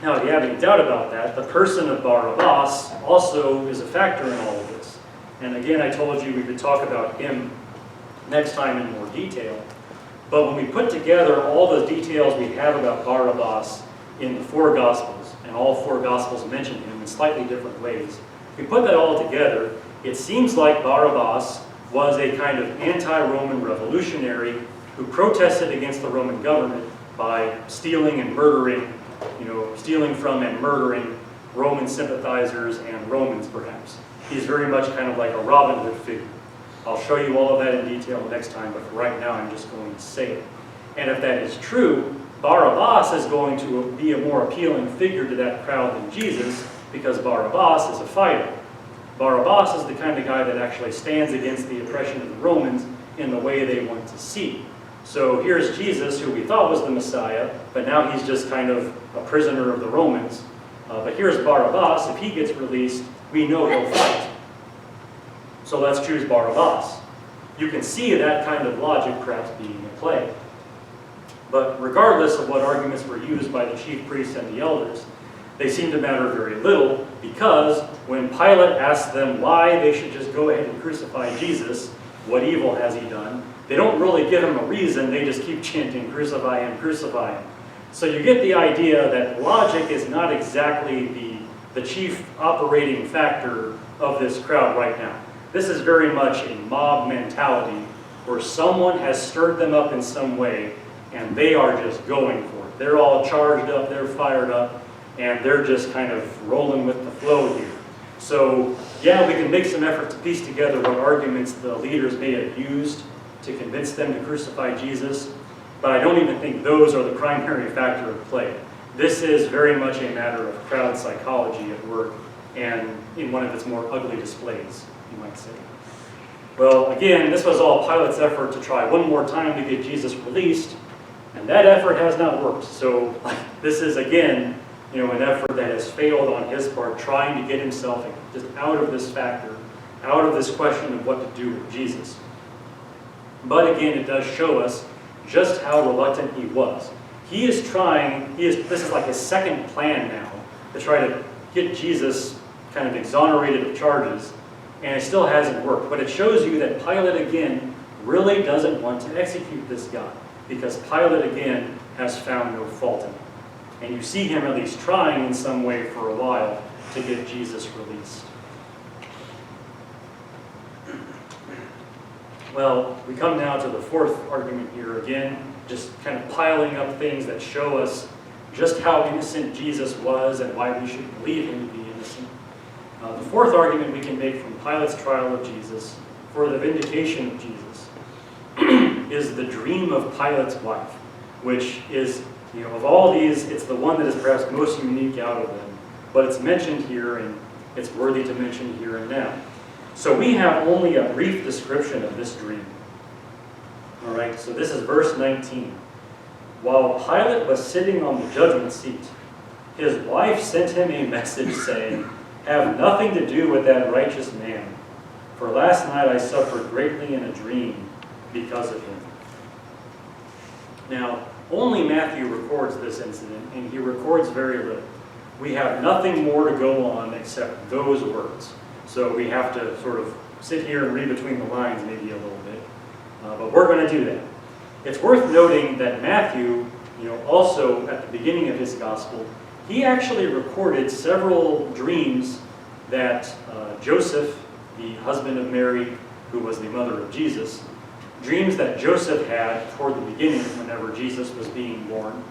Now, if you have any doubt about that, the person of Barabbas also is a factor in all of this. And again, I told you we would talk about him next time in more detail. But when we put together all the details we have about Barabbas in the four Gospels, and all four Gospels mention him in slightly different ways, if we put that all together, it seems like Barabbas was a kind of anti-Roman revolutionary who protested against the Roman government by stealing and murdering, stealing from and murdering Roman sympathizers and Romans, perhaps. He's very much kind of like a Robin Hood figure. I'll show you all of that in detail next time, but for right now I'm just going to say it. And if that is true, Barabbas is going to be a more appealing figure to that crowd than Jesus, because Barabbas is a fighter. Barabbas is the kind of guy that actually stands against the oppression of the Romans in the way they want to see. So here's Jesus, who we thought was the Messiah, but now he's just kind of a prisoner of the Romans. But here's Barabbas. If he gets released, we know he'll fight. So let's choose Barabbas. You can see that kind of logic perhaps being at play. But regardless of what arguments were used by the chief priests and the elders, they seem to matter very little, because when Pilate asked them why they should just go ahead and crucify Jesus, what evil has he done, they don't really give him a reason, they just keep chanting, crucify him, crucify him. So you get the idea that logic is not exactly the chief operating factor of this crowd right now. This is very much a mob mentality where someone has stirred them up in some way and they are just going for it. They're all charged up, they're fired up, and they're just kind of rolling with the flow here. So yeah, we can make some effort to piece together what arguments the leaders may have used to convince them to crucify Jesus, but I don't even think those are the primary factor at play. This is very much a matter of crowd psychology at work, and in one of its more ugly displays, you might say. Well, again, this was all Pilate's effort to try one more time to get Jesus released, and that effort has not worked. So this is, again, an effort that has failed on his part, trying to get himself just out of this factor, out of this question of what to do with Jesus. But again, it does show us just how reluctant he was. This is like his second plan now, to try to get Jesus kind of exonerated of charges, and it still hasn't worked. But it shows you that Pilate, again, really doesn't want to execute this guy, because Pilate, again, has found no fault in him. And you see him at least trying in some way for a while to get Jesus released. Well, we come now to the fourth argument here again, just kind of piling up things that show us just how innocent Jesus was and why we should believe him to be innocent. The fourth argument we can make from Pilate's trial of Jesus for the vindication of Jesus is the dream of Pilate's wife, which is, of all these, it's the one that is perhaps most unique out of them. But it's mentioned here, and it's worthy to mention here and now. So we have only a brief description of this dream. All right, so this is verse 19. While Pilate was sitting on the judgment seat, his wife sent him a message saying, "Have nothing to do with that righteous man, for last night I suffered greatly in a dream because of him." Now, only Matthew records this incident, and he records very little. We have nothing more to go on except those words. So we have to sort of sit here and read between the lines maybe a little bit. But we're going to do that. It's worth noting that Matthew, also at the beginning of his gospel, he actually recorded several dreams that Joseph, the husband of Mary, who was the mother of Jesus, dreams that Joseph had toward the beginning whenever Jesus was being born,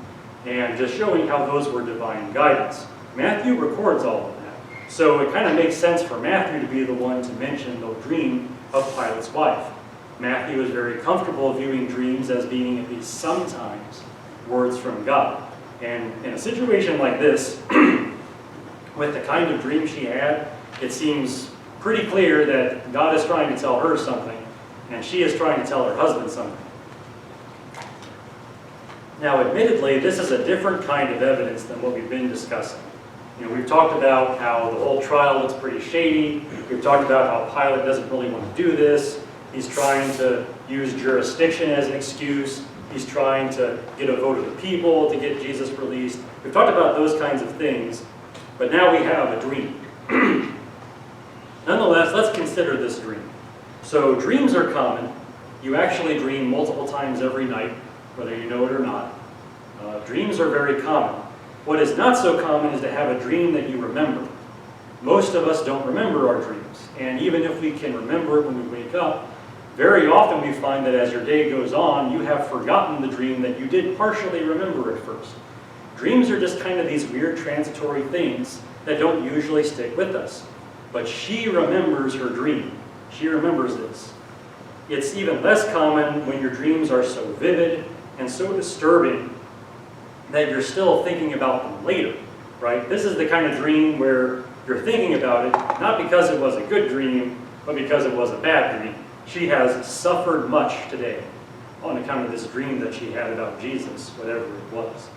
and just showing how those were divine guidance. Matthew records all of that. So it kind of makes sense for Matthew to be the one to mention the dream of Pilate's wife. Matthew is very comfortable viewing dreams as being at least sometimes words from God. And in a situation like this, with the kind of dream she had, it seems pretty clear that God is trying to tell her something, and she is trying to tell her husband something. Now, admittedly, this is a different kind of evidence than what we've been discussing. We've talked about how the whole trial looks pretty shady. We've talked about how Pilate doesn't really want to do this. He's trying to use jurisdiction as an excuse. He's trying to get a vote of the people to get Jesus released. We've talked about those kinds of things, but now we have a dream. Nonetheless, let's consider this dream. So dreams are common. You actually dream multiple times every night, whether you know it or not. Dreams are very common. What is not so common is to have a dream that you remember. Most of us don't remember our dreams, and even if we can remember it when we wake up, Very often we find that as your day goes on, you have forgotten the dream that you did partially remember at first. Dreams are just kind of these weird transitory things that don't usually stick with us. But she remembers her dream. She remembers this. It's even less common when your dreams are so vivid and so disturbing that you're still thinking about them later, right? This is the kind of dream where you're thinking about it, not because it was a good dream, but because it was a bad dream. She has suffered much today on account of this dream that she had about Jesus, whatever it was.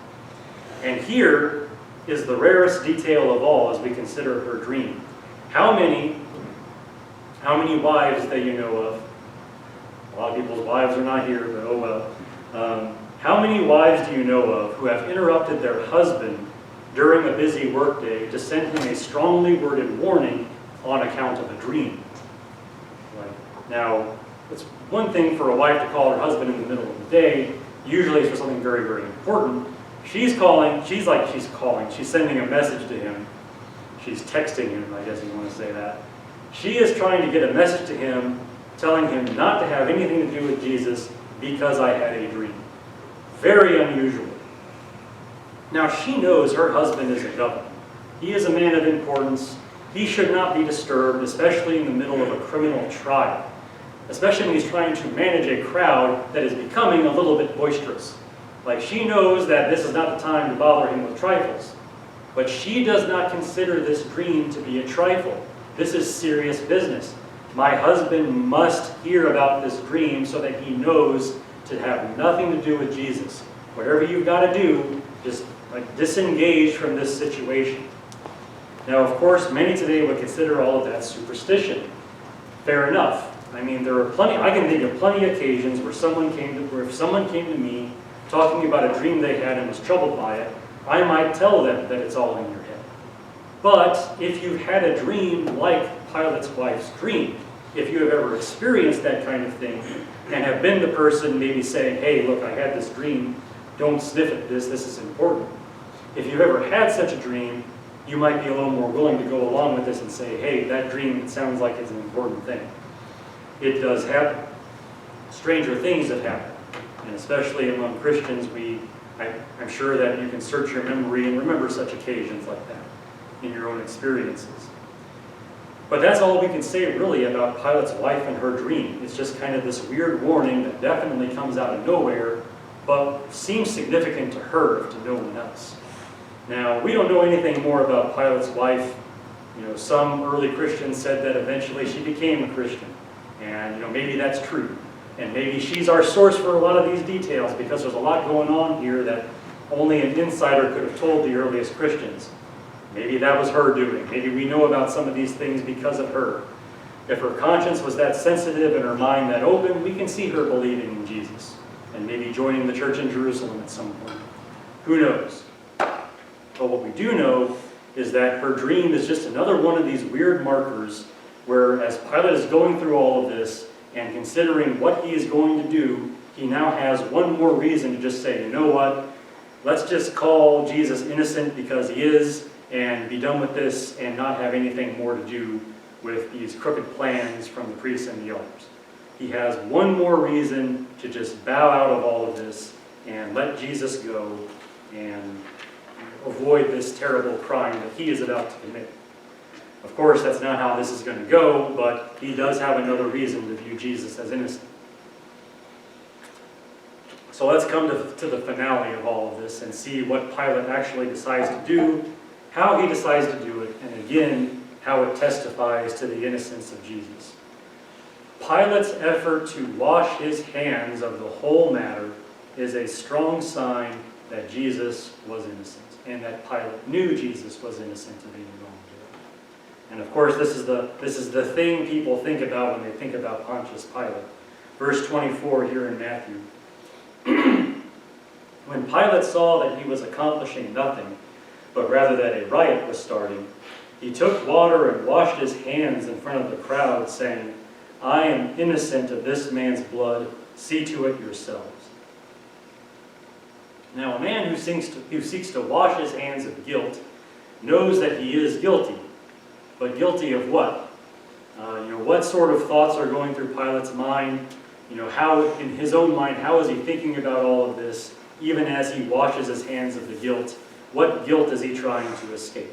And here is the rarest detail of all as we consider her dream. How many wives that you know of, a lot of people's wives are not here, but oh well. How many wives do you know of who have interrupted their husband during a busy workday to send him a strongly worded warning on account of a dream? Right. Now, it's one thing for a wife to call her husband in the middle of the day. Usually it's for something very, very important. She's sending a message to him. She's texting him, I guess you want to say that. She is trying to get a message to him, telling him not to have anything to do with Jesus because I had a dream. Very unusual. Now she knows her husband is a governor. He is a man of importance. He should not be disturbed, especially in the middle of a criminal trial. Especially when he's trying to manage a crowd that is becoming a little bit boisterous. Like, she knows that this is not the time to bother him with trifles. But she does not consider this dream to be a trifle. This is serious business. My husband must hear about this dream so that he knows to have nothing to do with Jesus. Whatever you've got to do, just disengage from this situation. Now, of course, many today would consider all of that superstition. Fair enough. I mean, I can think of plenty of occasions where if someone came to me talking about a dream they had and was troubled by it, I might tell them that it's all in your head. But if you've had a dream like Pilate's wife's dream, if you have ever experienced that kind of thing and have been the person maybe saying, hey, look, I had this dream, don't sniff at this is important. If you've ever had such a dream, you might be a little more willing to go along with this and say, hey, that dream, it sounds like it's an important thing. It does happen. Stranger things have happened. And especially among Christians, I'm sure that you can search your memory and remember such occasions like that in your own experiences. But that's all we can say really about Pilate's wife and her dream. It's just kind of this weird warning that definitely comes out of nowhere, but seems significant to her, if to no one else. Now, we don't know anything more about Pilate's wife. Some early Christians said that eventually she became a Christian. And maybe that's true. And maybe she's our source for a lot of these details because there's a lot going on here that only an insider could have told the earliest Christians. Maybe that was her doing. Maybe we know about some of these things because of her. If her conscience was that sensitive and her mind that open, we can see her believing in Jesus and maybe joining the church in Jerusalem at some point. Who knows? But what we do know is that her dream is just another one of these weird markers where, as Pilate is going through all of this and considering what he is going to do, he now has one more reason to just say, you know what, let's just call Jesus innocent because he is, and be done with this and not have anything more to do with these crooked plans from the priests and the elders. He has one more reason to just bow out of all of this and let Jesus go and avoid this terrible crime that he is about to commit. Of course, that's not how this is going to go, but he does have another reason to view Jesus as innocent. So let's come to the finale of all of this and see what Pilate actually decides to do, how he decides to do it, and again, how it testifies to the innocence of Jesus. Pilate's effort to wash his hands of the whole matter is a strong sign that Jesus was innocent, and that Pilate knew Jesus was innocent of any wrongdoing. And of course, this is the thing people think about when they think about Pontius Pilate. Verse 24 here in Matthew. When Pilate saw that he was accomplishing nothing, but rather that a riot was starting, he took water and washed his hands in front of the crowd, saying, I am innocent of this man's blood. See to it yourselves. Now, a man who seeks to wash his hands of guilt knows that he is guilty. But guilty of what? What sort of thoughts are going through Pilate's mind? How, in his own mind, how is he thinking about all of this, even as he washes his hands of the guilt? What guilt is he trying to escape?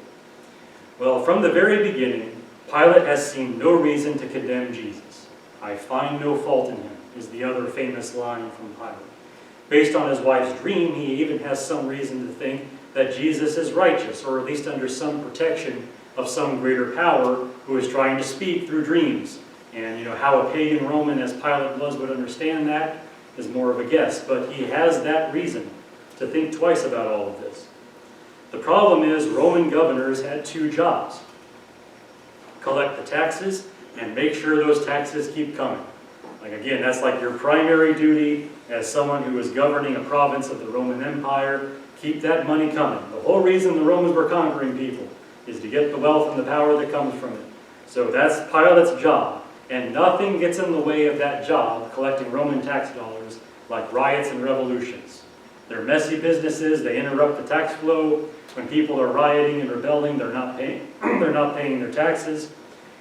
Well, from the very beginning, Pilate has seen no reason to condemn Jesus. "I find no fault in him," is the other famous line from Pilate. Based on his wife's dream, he even has some reason to think that Jesus is righteous, or at least under some protection of some greater power who is trying to speak through dreams. And how a pagan Roman as Pilate was would understand that is more of a guess, but he has that reason to think twice about all of this. The problem is Roman governors had two jobs: collect the taxes and make sure those taxes keep coming. Again, that's like your primary duty as someone who is governing a province of the Roman Empire. Keep that money coming. The whole reason the Romans were conquering people is to get the wealth and the power that comes from it. So that's Pilate's job. And nothing gets in the way of that job, collecting Roman tax dollars, like riots and revolutions. They're messy businesses. They interrupt the tax flow. When people are rioting and rebelling, they're not paying their taxes.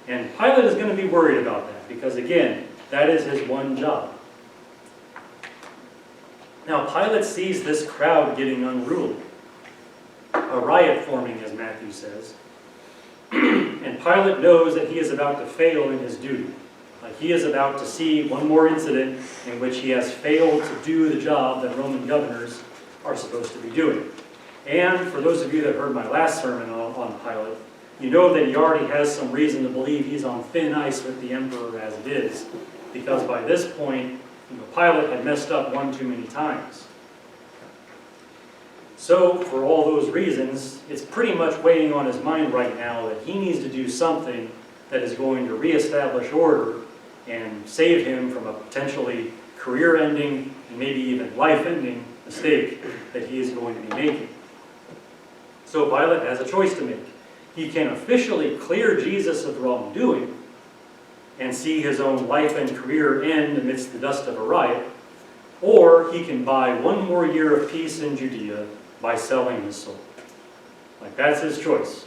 And Pilate is going to be worried about that because, again, that is his one job. Now, Pilate sees this crowd getting unruly, a riot forming, as Matthew says. And Pilate knows that he is about to fail in his duty. He is about to see one more incident in which he has failed to do the job that Roman governors are supposed to be doing. And for those of you that heard my last sermon on Pilate, you know that he already has some reason to believe he's on thin ice with the emperor as it is, because by this point, Pilate had messed up one too many times. So, for all those reasons, it's pretty much weighing on his mind right now that he needs to do something that is going to reestablish order and save him from a potentially career-ending and maybe even life-ending mistake that he is going to be making. So Pilate has a choice to make. He can officially clear Jesus of wrongdoing and see his own life and career end amidst the dust of a riot, or he can buy one more year of peace in Judea by selling his soul. That's his choice.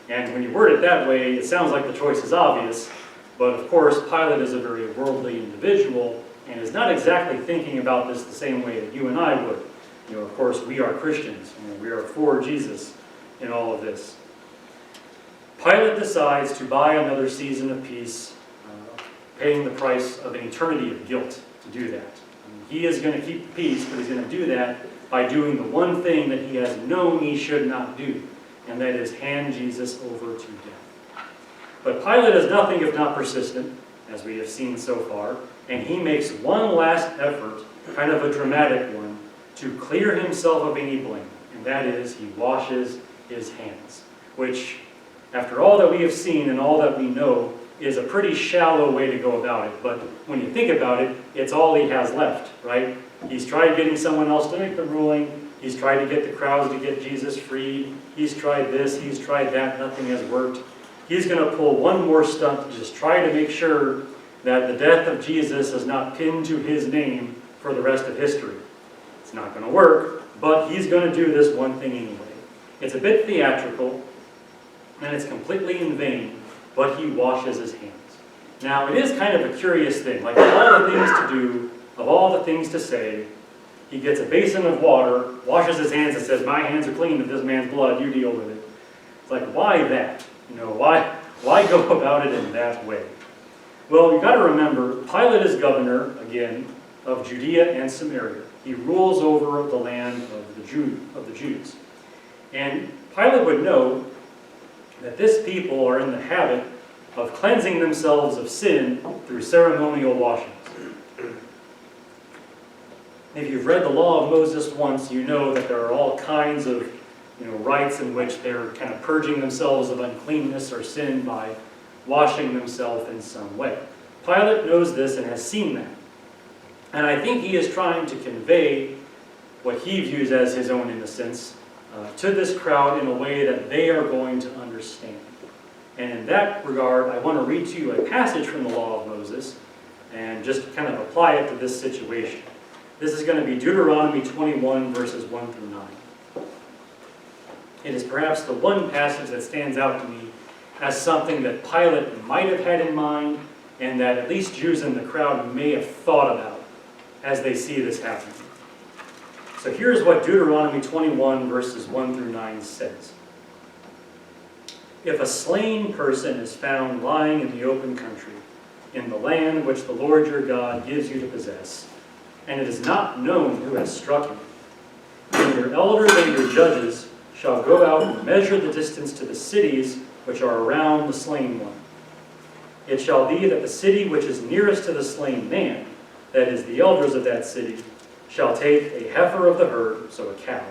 And when you word it that way, it sounds like the choice is obvious, but of course Pilate is a very worldly individual and is not exactly thinking about this the same way that you and I would. Of course, we are Christians, we are for Jesus in all of this. Pilate decides to buy another season of peace, paying the price of an eternity of guilt to do that. He is going to keep the peace, but he's going to do that by doing the one thing that he has known he should not do, and that is hand Jesus over to death. But Pilate is nothing if not persistent, as we have seen so far, and he makes one last effort, kind of a dramatic one, to clear himself of any blame, and that is he washes his hands, which, after all that we have seen and all that we know, is a pretty shallow way to go about it. But when you think about it, it's all he has left, right? He's tried getting someone else to make the ruling. He's tried to get the crowds to get Jesus freed. He's tried this, he's tried that, nothing has worked. He's going to pull one more stunt to just try to make sure that the death of Jesus is not pinned to his name for the rest of history. It's not going to work, but he's going to do this one thing anyway. It's a bit theatrical, and it's completely in vain, but he washes his hands. Now, it is kind of a curious thing. Of all the things to do, of all the things to say, he gets a basin of water, washes his hands, and says, "My hands are clean of this man's blood, you deal with it." It's why that? Why go about it in that way? Well, you've got to remember, Pilate is governor, again, of Judea and Samaria. He rules over the land of the Jews. And Pilate would know that this people are in the habit of cleansing themselves of sin through ceremonial washings. If you've read the law of Moses once, you know that there are all kinds of rites in which they're kind of purging themselves of uncleanness or sin by washing themselves in some way. Pilate knows this and has seen that. And I think he is trying to convey what he views as his own innocence to this crowd in a way that they are going to understand. And in that regard, I want to read to you a passage from the law of Moses and just kind of apply it to this situation. This is going to be Deuteronomy 21, verses 1 through 9. It is perhaps the one passage that stands out to me as something that Pilate might have had in mind and that at least Jews in the crowd may have thought about as they see this happening. So here's what Deuteronomy 21 verses 1 through 9 says. If a slain person is found lying in the open country, in the land which the Lord your God gives you to possess, and it is not known who has struck him, then your elders and your judges shall go out and measure the distance to the cities which are around the slain one. It shall be that the city which is nearest to the slain man, that is the elders of that city, shall take a heifer of the herd, so a cow,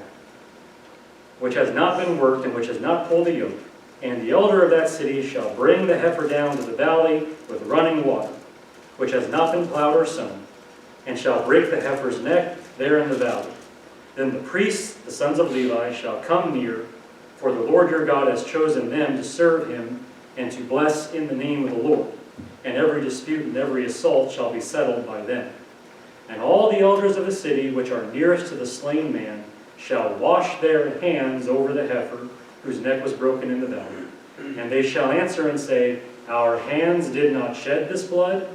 which has not been worked and which has not pulled a yoke, and the elder of that city shall bring the heifer down to the valley with running water, which has not been plowed or sown, and shall break the heifer's neck there in the valley. Then the priests, the sons of Levi, shall come near, for the Lord your God has chosen them to serve him and to bless in the name of the Lord. And every dispute and every assault shall be settled by them. And all the elders of the city which are nearest to the slain man shall wash their hands over the heifer whose neck was broken in the valley. And they shall answer and say, Our hands did not shed this blood,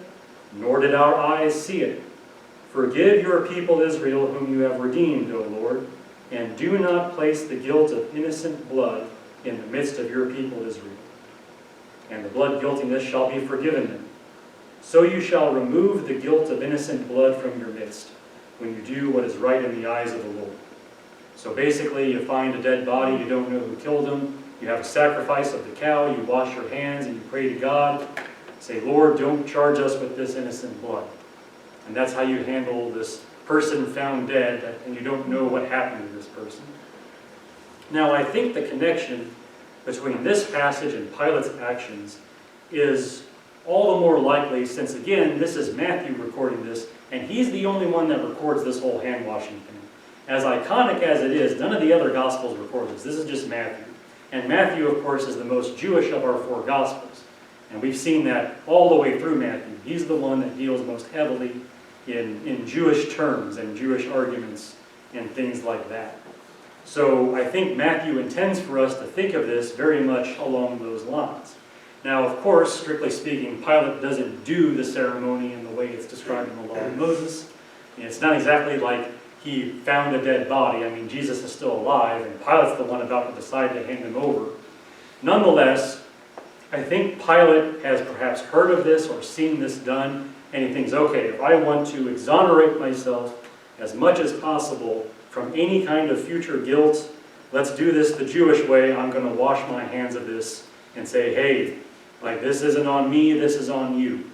nor did our eyes see it. Forgive your people Israel, whom you have redeemed, O Lord, and do not place the guilt of innocent blood in the midst of your people Israel. And the blood guiltiness shall be forgiven them. So you shall remove the guilt of innocent blood from your midst, when you do what is right in the eyes of the Lord. So basically, you find a dead body, you don't know who killed him, you have a sacrifice of the cow, you wash your hands and you pray to God, say, Lord, don't charge us with this innocent blood. And that's how you handle this person found dead, and you don't know what happened to this person. Now, I think the connection between this passage and Pilate's actions is all the more likely since, again, this is Matthew recording this, and he's the only one that records this whole hand-washing thing. As iconic as it is, none of the other Gospels record this. This is just Matthew. And Matthew, of course, is the most Jewish of our four Gospels. And we've seen that all the way through Matthew. He's the one that deals most heavily in Jewish terms and Jewish arguments and things like that. So I think Matthew intends for us to think of this very much along those lines. Now, of course, strictly speaking, Pilate doesn't do the ceremony in the way it's described in the law of Moses. And it's not exactly like he found a dead body. I mean, Jesus is still alive, and Pilate's the one about to decide to hand him over. Nonetheless, I think Pilate has perhaps heard of this or seen this done, and he thinks, okay, if I want to exonerate myself as much as possible from any kind of future guilt, let's do this the Jewish way. I'm going to wash my hands of this and say, hey, like this isn't on me, this is on you.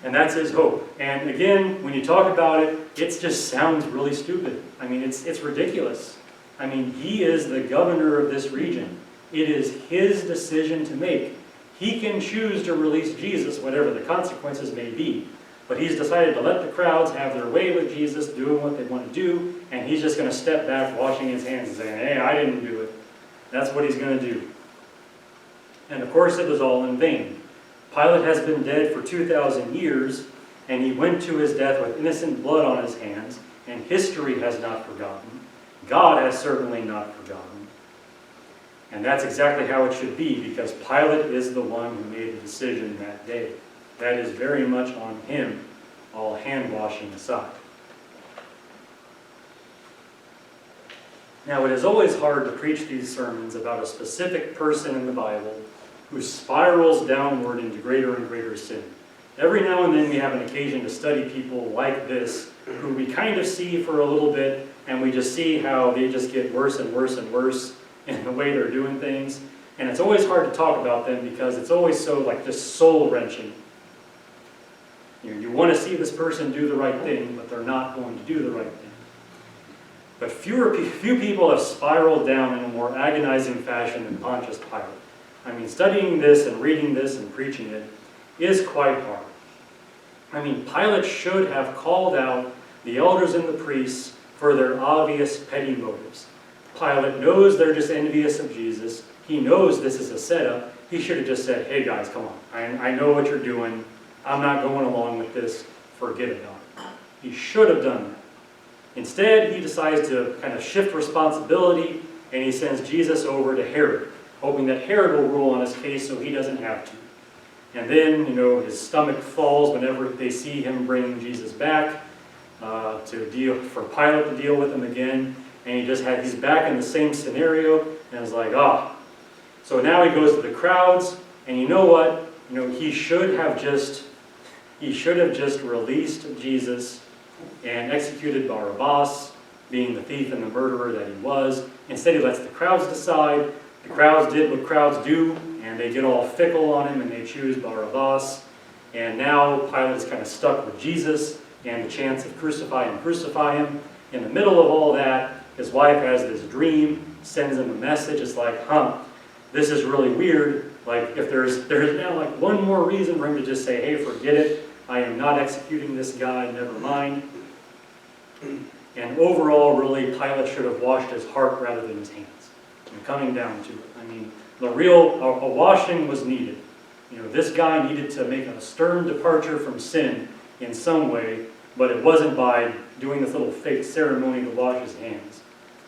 And that's his hope. And again, when you talk about it, it just sounds really stupid. I mean, it's ridiculous. I mean, he is the governor of this region. It is his decision to make. He can choose to release Jesus, whatever the consequences may be. But he's decided to let the crowds have their way with Jesus, doing what they want to do, and he's just going to step back, washing his hands and saying, hey, I didn't do it. That's what he's going to do. And of course, it was all in vain. Pilate has been dead for 2,000 years, and he went to his death with innocent blood on his hands, and history has not forgotten. God has certainly not forgotten. And that's exactly how it should be, because Pilate is the one who made the decision that day. That is very much on him, all hand-washing aside. Now, it is always hard to preach these sermons about a specific person in the Bible who spirals downward into greater and greater sin. Every now and then we have an occasion to study people like this, who we kind of see for a little bit, and we just see how they just get worse and worse and worse in the way they're doing things. And it's always hard to talk about them because it's always so like just soul-wrenching. You want to see this person do the right thing, but they're not going to do the right thing. But few people have spiraled down in a more agonizing fashion than Pontius Pilate. I mean, studying this and reading this and preaching it is quite hard. I mean, Pilate should have called out the elders and the priests for their obvious petty motives. Pilate knows they're just envious of Jesus. He knows this is a setup. He should have just said, hey guys, come on. I know what you're doing. I'm not going along with this. Forget about it. He should have done that. Instead, he decides to kind of shift responsibility, and he sends Jesus over to Herod. hoping that Herod will rule on his case so he doesn't have to. And then, his stomach falls whenever they see him bringing Jesus back for Pilate to deal with him again. And he's back in the same scenario, and it's like, So now he goes to the crowds, and you know what? He should have just released Jesus and executed Barabbas, being the thief and the murderer that he was. Instead, he lets the crowds decide. The crowds did what crowds do, and they get all fickle on him, and they choose Barabbas. And now Pilate is kind of stuck with Jesus and the chance of crucify him. In the middle of all that, his wife has this dream, sends him a message. It's like, this is really weird. Like, if there's now like one more reason for him to just say, hey, forget it. I am not executing this guy, never mind. And overall, really, Pilate should have washed his heart rather than his hands. And coming down to it. A washing was needed. This guy needed to make a stern departure from sin in some way, but it wasn't by doing this little fake ceremony to wash his hands.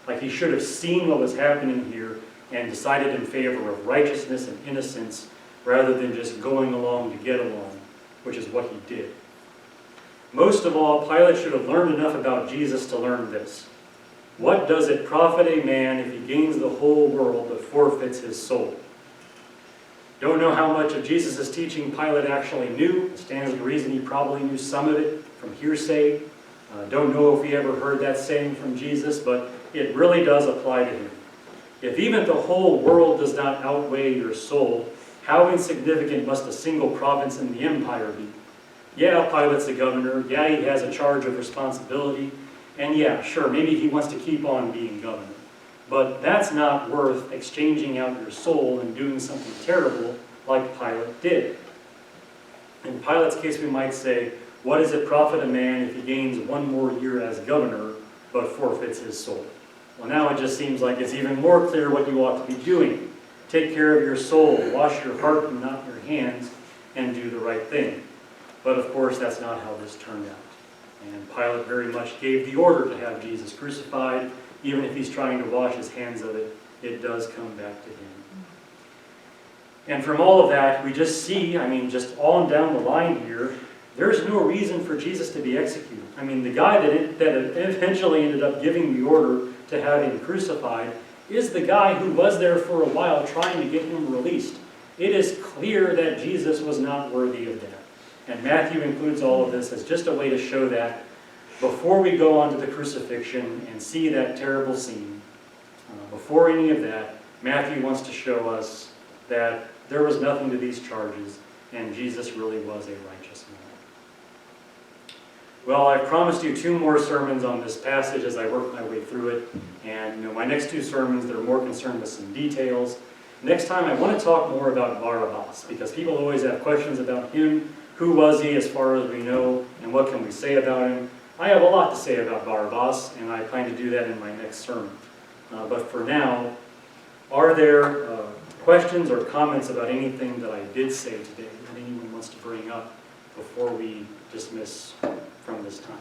Like, he should have seen what was happening here and decided in favor of righteousness and innocence rather than just going along to get along, which is what he did. Most of all, Pilate should have learned enough about Jesus to learn this. What does it profit a man if he gains the whole world but forfeits his soul? Don't know how much of Jesus' teaching Pilate actually knew. It stands to reason he probably knew some of it from hearsay. Don't know if he ever heard that saying from Jesus, but it really does apply to him. If even the whole world does not outweigh your soul, how insignificant must a single province in the empire be? Yeah, Pilate's the governor. Yeah, he has a charge of responsibility. And yeah, sure, maybe he wants to keep on being governor. But that's not worth exchanging out your soul and doing something terrible like Pilate did. In Pilate's case, we might say, what does it profit a man if he gains one more year as governor but forfeits his soul? Well, now it just seems like it's even more clear what you ought to be doing. Take care of your soul, wash your heart and not your hands, and do the right thing. But of course, that's not how this turned out. And Pilate very much gave the order to have Jesus crucified. Even if he's trying to wash his hands of it, it does come back to him. And from all of that, we just see, just on down the line here, there's no reason for Jesus to be executed. The guy that eventually ended up giving the order to have him crucified is the guy who was there for a while trying to get him released. It is clear that Jesus was not worthy of that. And Matthew includes all of this as just a way to show that before we go on to the crucifixion and see that terrible scene, before any of that, Matthew wants to show us that there was nothing to these charges and Jesus really was a righteous man. Well, I've promised you 2 more sermons on this passage as I work my way through it. And my next 2 sermons, they're more concerned with some details. Next time I want to talk more about Barabbas because people always have questions about him. Who was he as far as we know, and what can we say about him? I have a lot to say about Barabbas, and I plan to do that in my next sermon. But for now, are there questions or comments about anything that I did say today that anyone wants to bring up before we dismiss from this time?